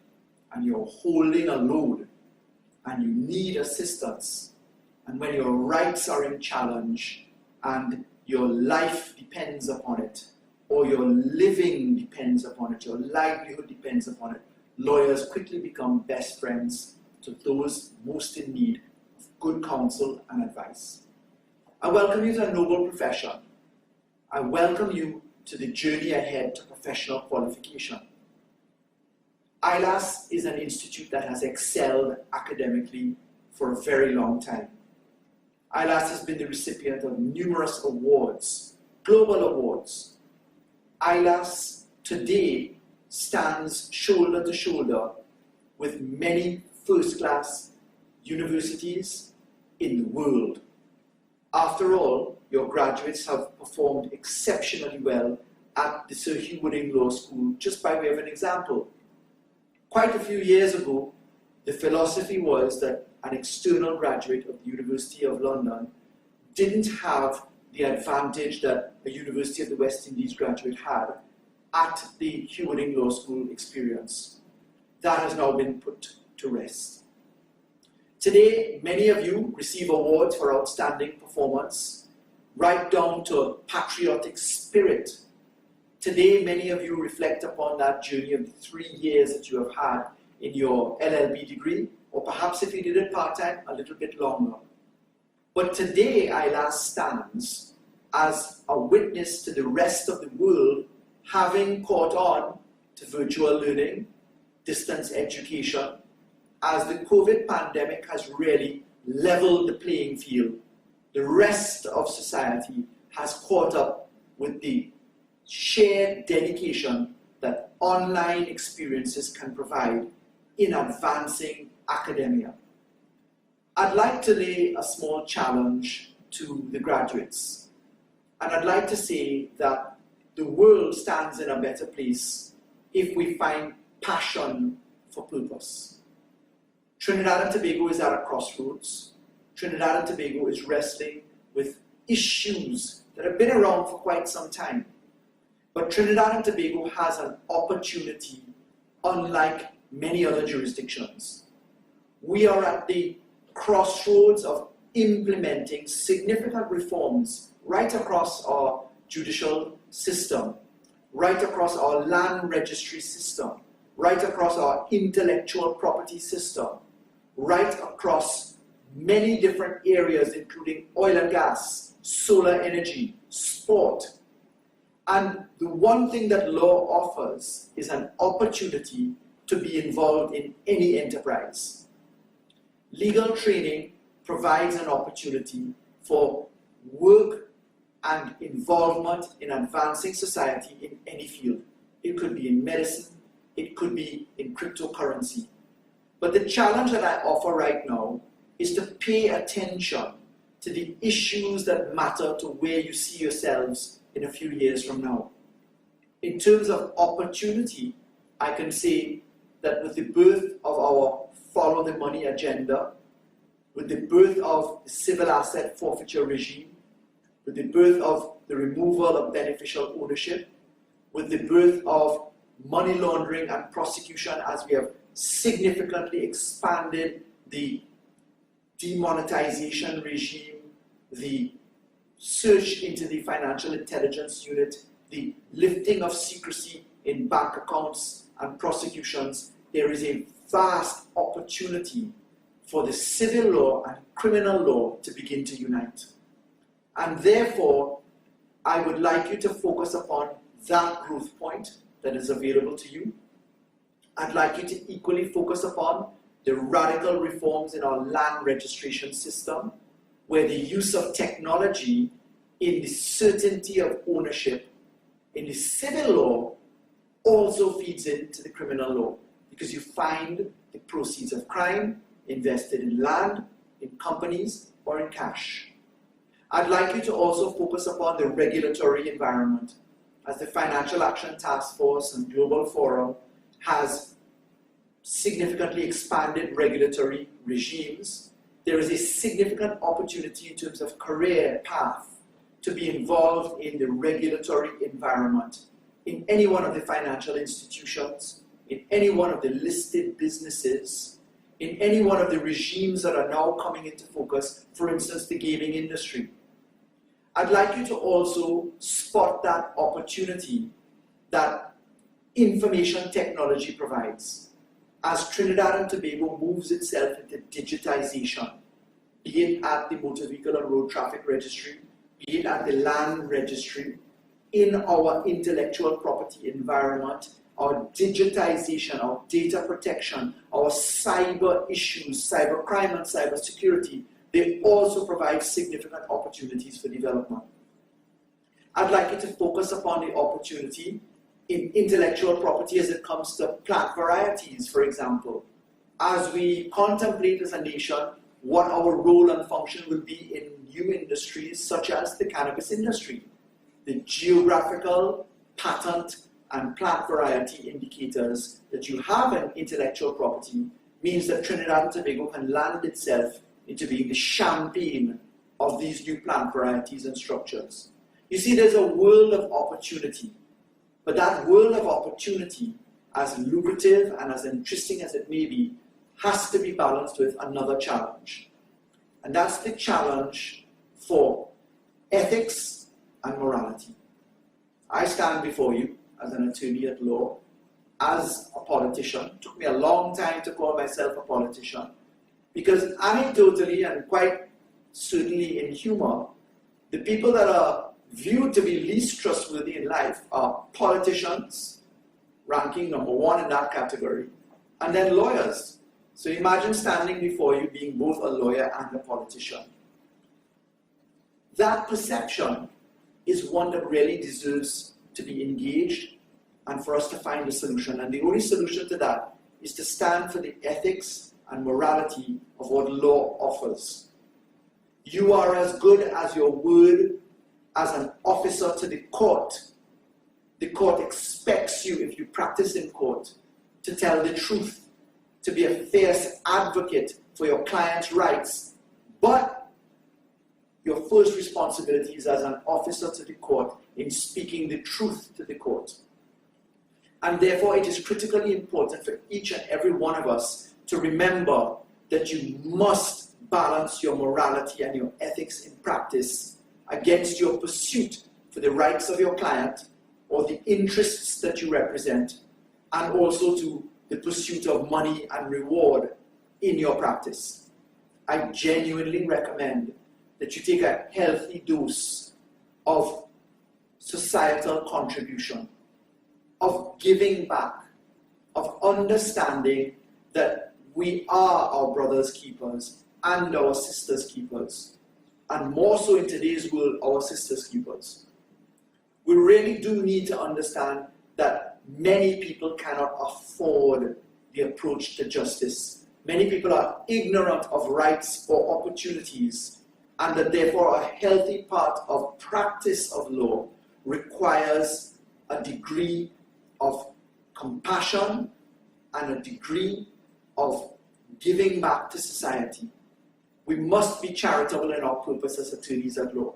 and you're holding a load and you need assistance, and when your rights are in challenge and your life depends upon it, or your living depends upon it, your livelihood depends upon it, lawyers quickly become best friends to those most in need of good counsel and advice. I welcome you to a noble profession. I welcome you to the journey ahead to professional qualification. ILAS is an institute that has excelled academically for a very long time. ILAS has been the recipient of numerous awards, global awards. ILAS today stands shoulder to shoulder with many first-class universities in the world. After all, your graduates have performed exceptionally well at the Sir Humanitarian Law School, just by way of an example. Quite a few years ago, the philosophy was that an external graduate of the University of London didn't have the advantage that a University of the West Indies graduate had at the Humanitarian Law School experience. That has now been put to rest. Today, many of you receive awards for outstanding performance, right down to a patriotic spirit. Today, many of you reflect upon that journey of the 3 years that you have had in your LLB degree, or perhaps if you did it part-time, a little bit longer. But today, ILAS stands as a witness to the rest of the world having caught on to virtual learning, distance education, as the COVID pandemic has really leveled the playing field. The rest of society has caught up with the shared dedication that online experiences can provide in advancing academia. I'd like to lay a small challenge to the graduates. And I'd like to say that the world stands in a better place if we find passion for purpose. Trinidad and Tobago is at a crossroads. Trinidad and Tobago is wrestling with issues that have been around for quite some time. But Trinidad and Tobago has an opportunity unlike many other jurisdictions. We are at the crossroads of implementing significant reforms right across our judicial system, right across our land registry system, right across our intellectual property system, right across many different areas, including oil and gas, solar energy, sport. And the one thing that law offers is an opportunity to be involved in any enterprise. Legal training provides an opportunity for work and involvement in advancing society in any field. It could be in medicine, it could be in cryptocurrency. But the challenge that I offer right now is to pay attention to the issues that matter to where you see yourselves in a few years from now. In terms of opportunity, I can say that with the birth of our Follow the Money agenda, with the birth of the civil asset forfeiture regime, with the birth of the removal of beneficial ownership, with the birth of money laundering and prosecution as we have significantly expanded the demonetization regime, the search into the financial intelligence unit, the lifting of secrecy in bank accounts and prosecutions, there is a vast opportunity for the civil law and criminal law to begin to unite. And therefore, I would like you to focus upon that growth point that is available to you. I'd like you to equally focus upon the radical reforms in our land registration system, where the use of technology in the certainty of ownership in the civil law also feeds into the criminal law, because you find the proceeds of crime invested in land, in companies, or in cash. I'd like you to also focus upon the regulatory environment, as the Financial Action Task Force and Global Forum has significantly expanded regulatory regimes. There is a significant opportunity in terms of career path to be involved in the regulatory environment in any one of the financial institutions, in any one of the listed businesses, in any one of the regimes that are now coming into focus, for instance, the gaming industry. I'd like you to also spot that opportunity that information technology provides. As Trinidad and Tobago moves itself into digitization, be it at the motor vehicle and road traffic registry, be it at the land registry, in our intellectual property environment, our digitization, our data protection, our cyber issues, cyber crime and cyber security, they also provide significant opportunities for development. I'd like you to focus upon the opportunity in intellectual property as it comes to plant varieties, for example. As we contemplate as a nation what our role and function will be in new industries such as the cannabis industry, the geographical patent and plant variety indicators that you have in intellectual property means that Trinidad and Tobago can land itself into being the champagne of these new plant varieties and structures. You see, there's a world of opportunity, but that world of opportunity, as lucrative and as interesting as it may be, has to be balanced with another challenge. And that's the challenge for ethics and morality. I stand before you as an attorney at law, as a politician. It took me a long time to call myself a politician, because anecdotally and quite certainly in humor, the people that are viewed to be least trustworthy in life are politicians, ranking number one in that category, and then lawyers. So imagine standing before you being both a lawyer and a politician. That perception is one that really deserves to be engaged and for us to find a solution. And the only solution to that is to stand for the ethics and morality of what law offers. You are as good as your word as an officer to the court. The court expects you, if you practice in court, to tell the truth, to be a fierce advocate for your client's rights. But your first responsibility is as an officer to the court in speaking the truth to the court. And therefore, it is critically important for each and every one of us to remember that you must balance your morality and your ethics in practice against your pursuit for the rights of your client or the interests that you represent, and also to the pursuit of money and reward in your practice. I genuinely recommend that you take a healthy dose of societal contribution, of giving back, of understanding that we are our brothers' keepers and our sisters' keepers, and more so in today's world, our sisters' keepers. We really do need to understand that many people cannot afford the approach to justice. Many people are ignorant of rights or opportunities, and that therefore a healthy part of practice of law requires a degree of compassion and a degree of giving back to society. We must be charitable in our purpose as attorneys at law.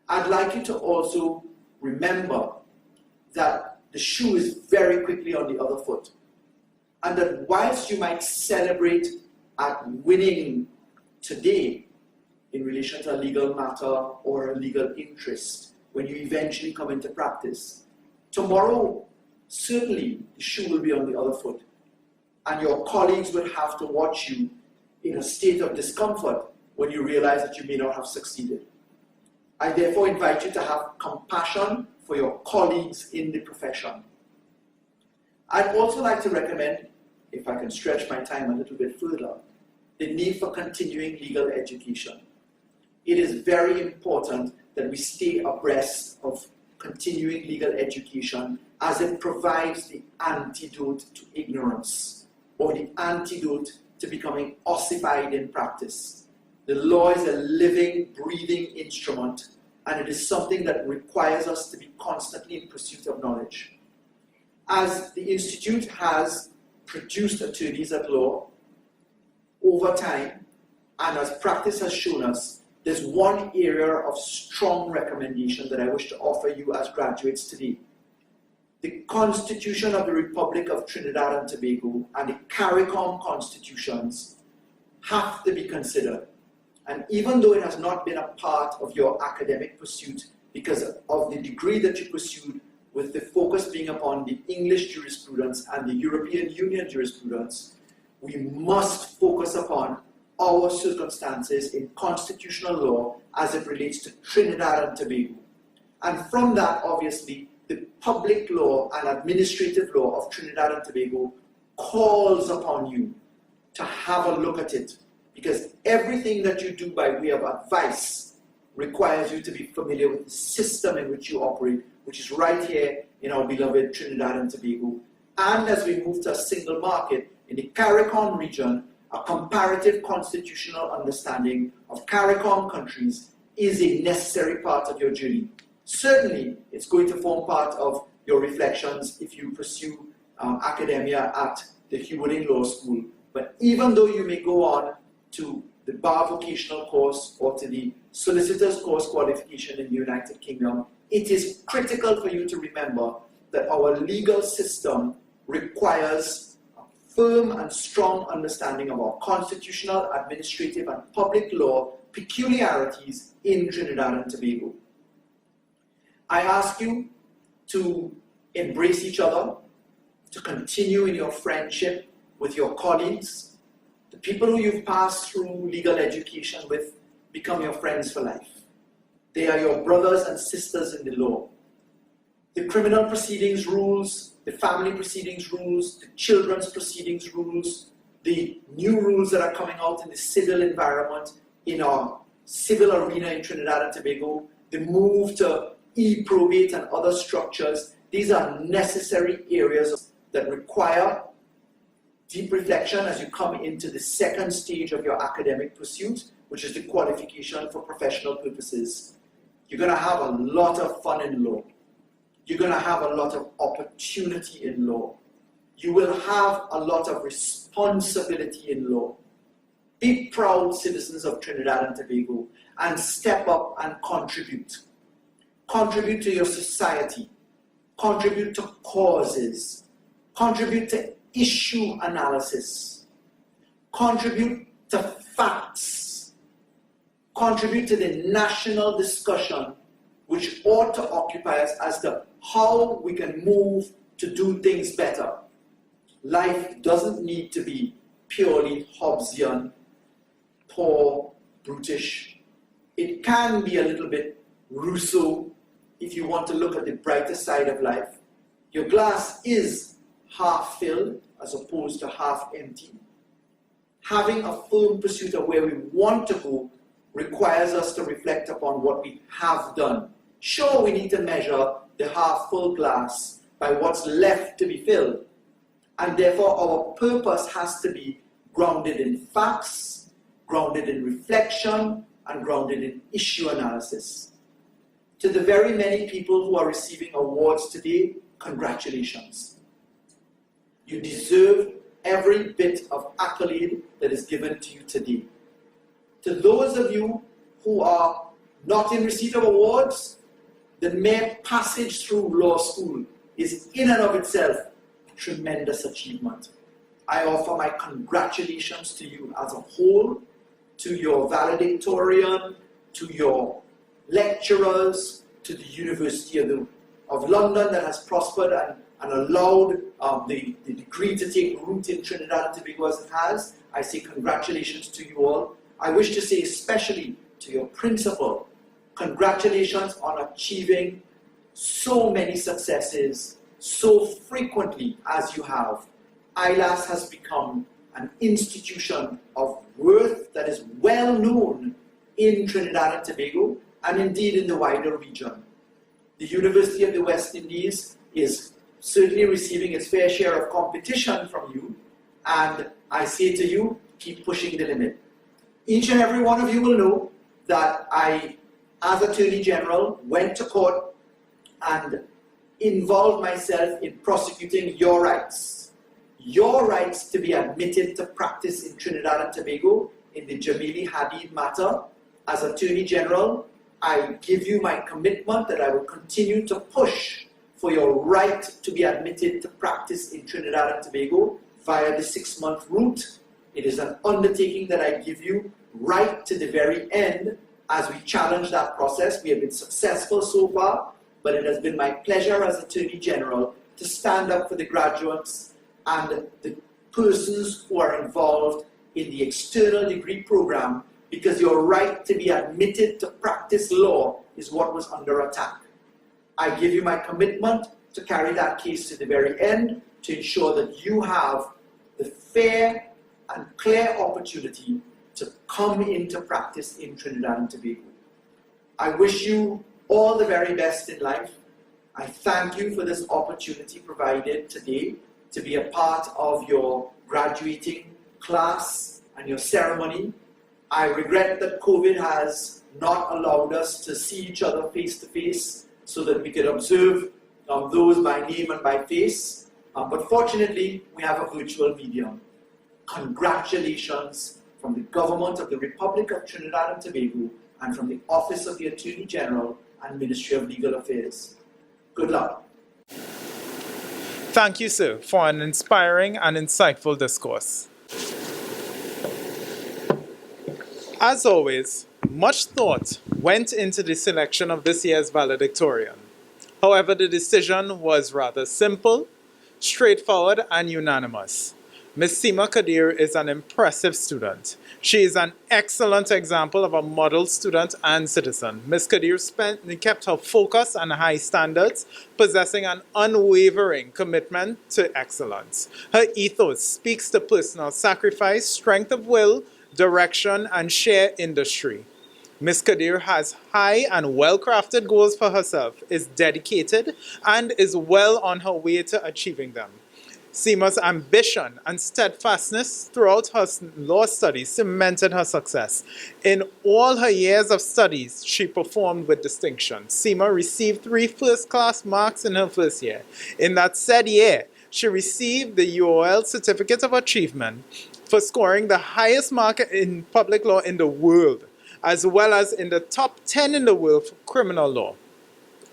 I'd like you to also remember that the shoe is very quickly on the other foot, and that whilst you might celebrate at winning today in relation to a legal matter or a legal interest when you eventually come into practice, tomorrow certainly the shoe will be on the other foot, and your colleagues will have to watch you in a state of discomfort when you realize that you may not have succeeded. I therefore invite you to have compassion for your colleagues in the profession. I'd also like to recommend, if I can stretch my time a little bit further, the need for continuing legal education. It is very important that we stay abreast of continuing legal education, as it provides the antidote to ignorance, or the antidote to becoming ossified in practice. The law is a living, breathing instrument, and it is something that requires us to be constantly in pursuit of knowledge. As the Institute has produced attorneys at law over time, and as practice has shown us, there's one area of strong recommendation that I wish to offer you as graduates today. The Constitution of the Republic of Trinidad and Tobago and the CARICOM constitutions have to be considered. And even though it has not been a part of your academic pursuit because of the degree that you pursued, with the focus being upon the English jurisprudence and the European Union jurisprudence, we must focus upon our circumstances in constitutional law as it relates to Trinidad and Tobago. And from that, obviously, the public law and administrative law of Trinidad and Tobago calls upon you to have a look at it, because everything that you do by way of advice requires you to be familiar with the system in which you operate, which is right here in our beloved Trinidad and Tobago. And as we move to a single market in the CARICOM region, a comparative constitutional understanding of CARICOM countries is a necessary part of your journey. Certainly, it's going to form part of your reflections if you pursue academia at the Humanitarian Law School. But even though you may go on to the bar vocational course or to the solicitor's course qualification in the United Kingdom, it is critical for you to remember that our legal system requires a firm and strong understanding of our constitutional, administrative, and public law peculiarities in Trinidad and Tobago. I ask you to embrace each other, to continue in your friendship with your colleagues. The people who you've passed through legal education with become your friends for life. They are your brothers and sisters in the law. The criminal proceedings rules, the family proceedings rules, the children's proceedings rules, the new rules that are coming out in the civil environment, in our civil arena in Trinidad and Tobago, the move to e-probate and other structures, these are necessary areas that require deep reflection as you come into the second stage of your academic pursuit, which is the qualification for professional purposes. You're going to have a lot of fun in law. You're going to have a lot of opportunity in law. You will have a lot of responsibility in law. Be proud citizens of Trinidad and Tobago and step up and contribute. Contribute to your society. Contribute to causes. Contribute to issue analysis. Contribute to facts. Contribute to the national discussion which ought to occupy us as to how we can move to do things better. Life doesn't need to be purely Hobbesian, poor, brutish. It can be a little bit Rousseau if you want to look at the brighter side of life. Your glass is half filled as opposed to half empty. Having a firm pursuit of where we want to go requires us to reflect upon what we have done. Sure, we need to measure the half full glass by what's left to be filled. And therefore, our purpose has to be grounded in facts, grounded in reflection, and grounded in issue analysis. To the very many people who are receiving awards today, congratulations. You deserve every bit of accolade that is given to you today. To those of you who are not in receipt of awards, the mere passage through law school is in and of itself a tremendous achievement. I offer my congratulations to you as a whole, to your valedictorian, to your lecturers, to the University of London that has prospered and allowed the degree to take root in Trinidad and Tobago as it has. I say congratulations to you all. I wish to say especially to your principal, congratulations on achieving so many successes so frequently as you have. ILAS has become an institution of worth that is well known in Trinidad and Tobago and indeed in the wider region. The University of the West Indies is certainly receiving its fair share of competition from you, and I say to you, keep pushing the limit. Each and every one of you will know that I, as Attorney General, went to court and involved myself in prosecuting your rights. Your rights to be admitted to practice in Trinidad and Tobago in the Jamili Hadid matter. As Attorney General, I give you my commitment that I will continue to push for your right to be admitted to practice in Trinidad and Tobago via the 6-month route. It is an undertaking that I give you right to the very end as we challenge that process. We have been successful so far, but it has been my pleasure as Attorney General to stand up for the graduates and the persons who are involved in the external degree program, because your right to be admitted to practice law is what was under attack. I give you my commitment to carry that case to the very end to ensure that you have the fair and clear opportunity to come into practice in Trinidad and Tobago. I wish you all the very best in life. I thank you for this opportunity provided today to be a part of your graduating class and your ceremony. I regret that COVID has not allowed us to see each other face to face so that we could observe those by name and by face, but fortunately we have a virtual medium. Congratulations from the Government of the Republic of Trinidad and Tobago and from the Office of the Attorney General and Ministry of Legal Affairs. Good luck. Thank you, sir, for an inspiring and insightful discourse. As always, much thought went into the selection of this year's valedictorian. However, the decision was rather simple, straightforward, and unanimous. Ms. Seema Kadir is an impressive student. She is an excellent example of a model student and citizen. Ms. Kadir kept her focus on high standards, possessing an unwavering commitment to excellence. Her ethos speaks to personal sacrifice, strength of will, direction, and sheer industry. Ms. Kadir has high and well-crafted goals for herself, is dedicated, and is well on her way to achieving them. Seema's ambition and steadfastness throughout her law studies cemented her success. In all her years of studies, she performed with distinction. Seema received 3 first-class marks in her first year. In that said year, she received the UOL Certificate of Achievement for scoring the highest mark in public law in the world, as well as in the top 10 in the world for criminal law.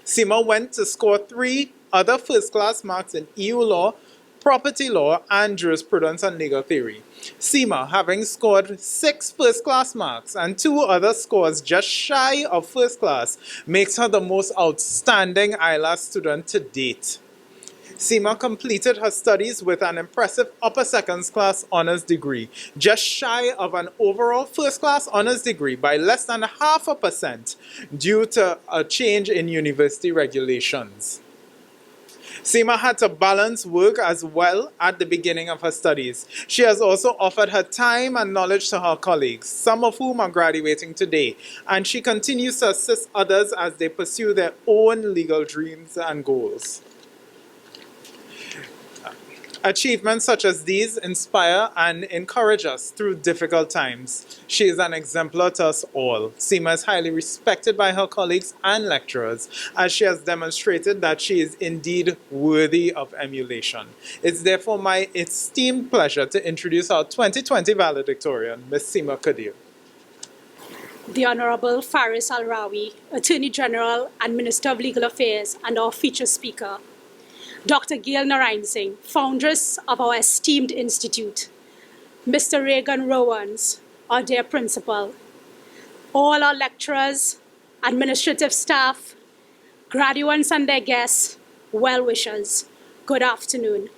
Seema went to score 3 other first-class marks in EU law, property law, and jurisprudence and legal theory. Seema, having scored 6 first-class marks and 2 other scores just shy of first class, makes her the most outstanding ILAS student to date. Seema completed her studies with an impressive upper second class honors degree, just shy of an overall first class honors degree by less than 0.5% due to a change in university regulations. Seema had to balance work as well at the beginning of her studies. She has also offered her time and knowledge to her colleagues, some of whom are graduating today, and she continues to assist others as they pursue their own legal dreams and goals. Achievements such as these inspire and encourage us through difficult times. She is an exemplar to us all. Seema is highly respected by her colleagues and lecturers, as she has demonstrated that she is indeed worthy of emulation. It's therefore my esteemed pleasure to introduce our 2020 valedictorian, Ms. Seema Kadir. The Honourable Faris Al-Rawi, Attorney General and Minister of Legal Affairs, and our featured speaker, Dr. Gail Narayan Singh, foundress of our esteemed institute, Mr. Regan Rowans, our dear principal, all our lecturers, administrative staff, graduates and their guests, well-wishers, good afternoon.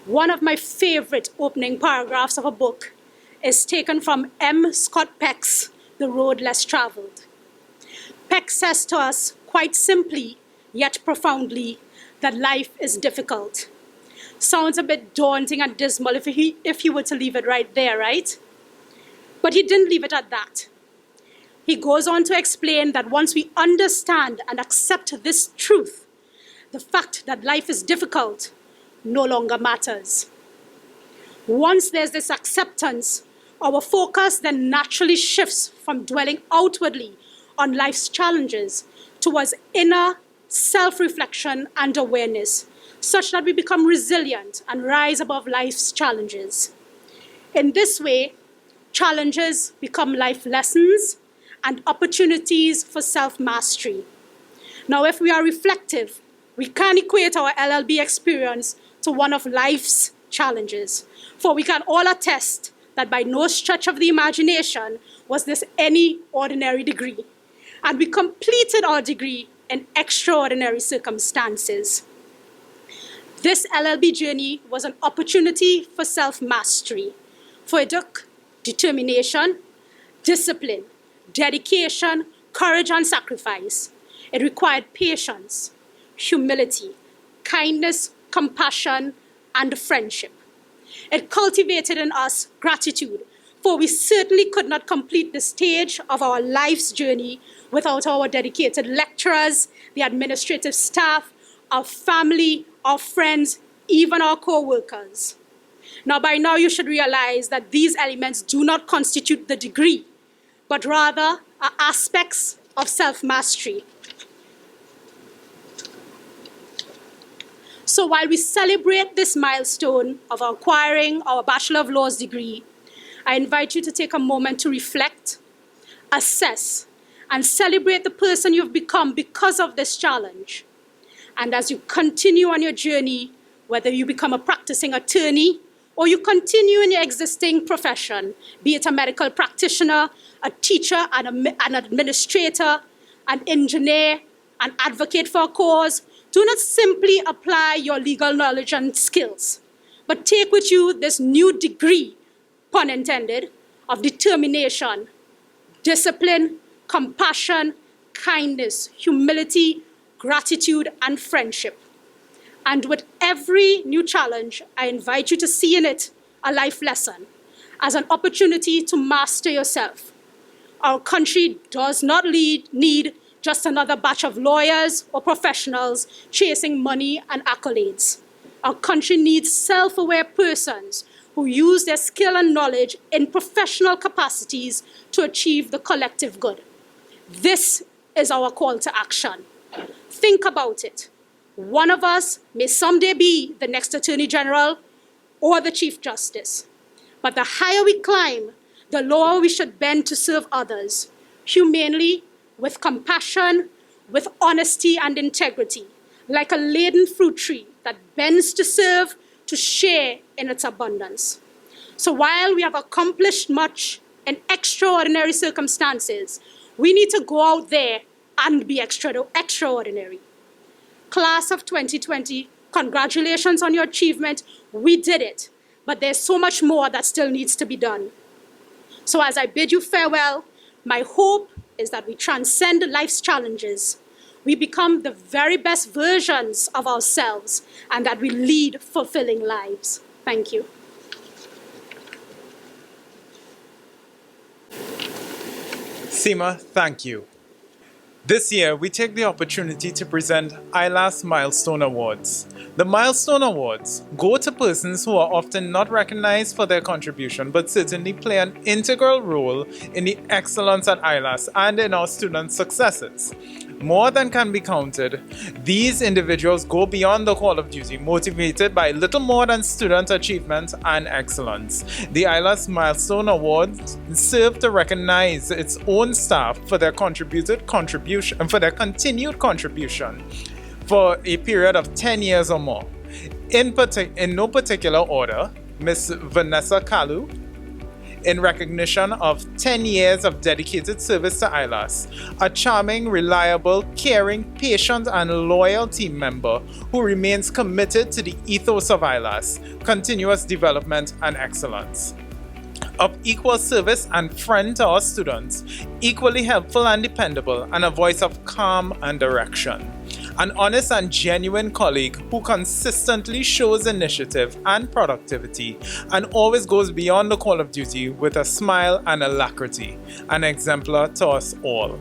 One of my favorite opening paragraphs of a book is taken from M. Scott Peck's The Road Less Traveled. Peck says to us quite simply, yet profoundly, that life is difficult. Sounds a bit daunting and dismal if he were to leave it right there, right? But he didn't leave it at that. He goes on to explain that once we understand and accept this truth, the fact that life is difficult no longer matters. Once there's this acceptance, our focus then naturally shifts from dwelling outwardly on life's challenges towards inner self-reflection and awareness, such that we become resilient and rise above life's challenges. In this way, challenges become life lessons and opportunities for self-mastery. Now, if we are reflective, we can equate our LLB experience to one of life's challenges, for we can all attest that by no stretch of the imagination was this any ordinary degree, and we completed our degree in extraordinary circumstances. This LLB journey was an opportunity for self-mastery, for it took determination, discipline, dedication, courage, and sacrifice. It required patience, humility, kindness, compassion, and friendship. It cultivated in us gratitude, for we certainly could not complete the stage of our life's journey without our dedicated lecturers, the administrative staff, our family, our friends, even our co-workers. Now, by now, you should realize that these elements do not constitute the degree, but rather are aspects of self-mastery. So while we celebrate this milestone of acquiring our Bachelor of Laws degree, I invite you to take a moment to reflect, assess, and celebrate the person you've become because of this challenge. And as you continue on your journey, whether you become a practicing attorney or you continue in your existing profession, be it a medical practitioner, a teacher, an administrator, an engineer, an advocate for a cause, do not simply apply your legal knowledge and skills, but take with you this new degree, pun intended, of determination, discipline, compassion, kindness, humility, gratitude, and friendship. And with every new challenge, I invite you to see in it a life lesson as an opportunity to master yourself. Our country does not need just another batch of lawyers or professionals chasing money and accolades. Our country needs self-aware persons who use their skill and knowledge in professional capacities to achieve the collective good. This is our call to action. Think about it. One of us may someday be the next Attorney General or the Chief Justice. But the higher we climb, the lower we should bend to serve others, humanely, with compassion, with honesty and integrity, like a laden fruit tree that bends to serve, to share in its abundance. So while we have accomplished much in extraordinary circumstances, we need to go out there and be extraordinary. Class of 2020, congratulations on your achievement. We did it, but there's so much more that still needs to be done. So as I bid you farewell, my hope is that we transcend life's challenges, we become the very best versions of ourselves, and that we lead fulfilling lives. Thank you. Seema, thank you. This year, we take the opportunity to present ILAS Milestone Awards. The Milestone Awards go to persons who are often not recognized for their contribution, but certainly play an integral role in the excellence at ILAS and in our students' successes. More than can be counted, these individuals go beyond the call of duty, motivated by little more than student achievement and excellence. The ILAS Milestone Awards serve to recognize its own staff for their continued contribution for a period of 10 years or more. In no particular order, Ms. Vanessa Kalu, in recognition of 10 years of dedicated service to ILAS, a charming, reliable, caring, patient, and loyal team member who remains committed to the ethos of ILAS, continuous development and excellence. Of equal service and friend to our students, equally helpful and dependable, and a voice of calm and direction. An honest and genuine colleague who consistently shows initiative and productivity and always goes beyond the call of duty with a smile and alacrity, an exemplar to us all.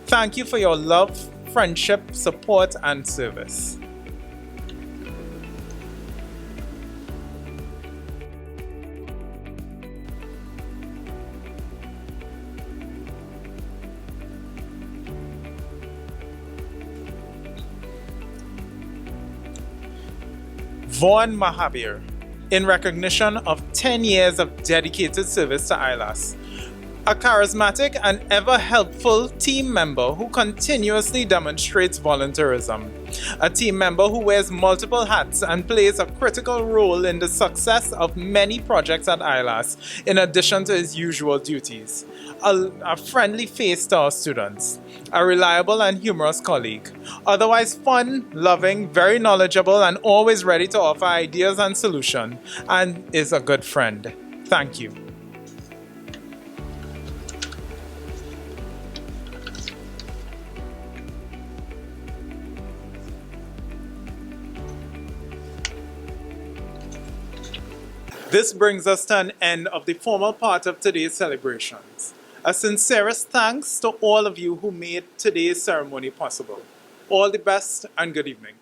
Thank you for your love, friendship, support, and service. Vaughn Mahabir, in recognition of 10 years of dedicated service to ILAS. A charismatic and ever-helpful team member who continuously demonstrates volunteerism. A team member who wears multiple hats and plays a critical role in the success of many projects at ILAS, in addition to his usual duties. A friendly face to our students. A reliable and humorous colleague. Otherwise fun, loving, very knowledgeable, and always ready to offer ideas and solutions, and is a good friend. Thank you. This brings us to an end of the formal part of today's celebrations. A sincerest thanks to all of you who made today's ceremony possible. All the best and good evening.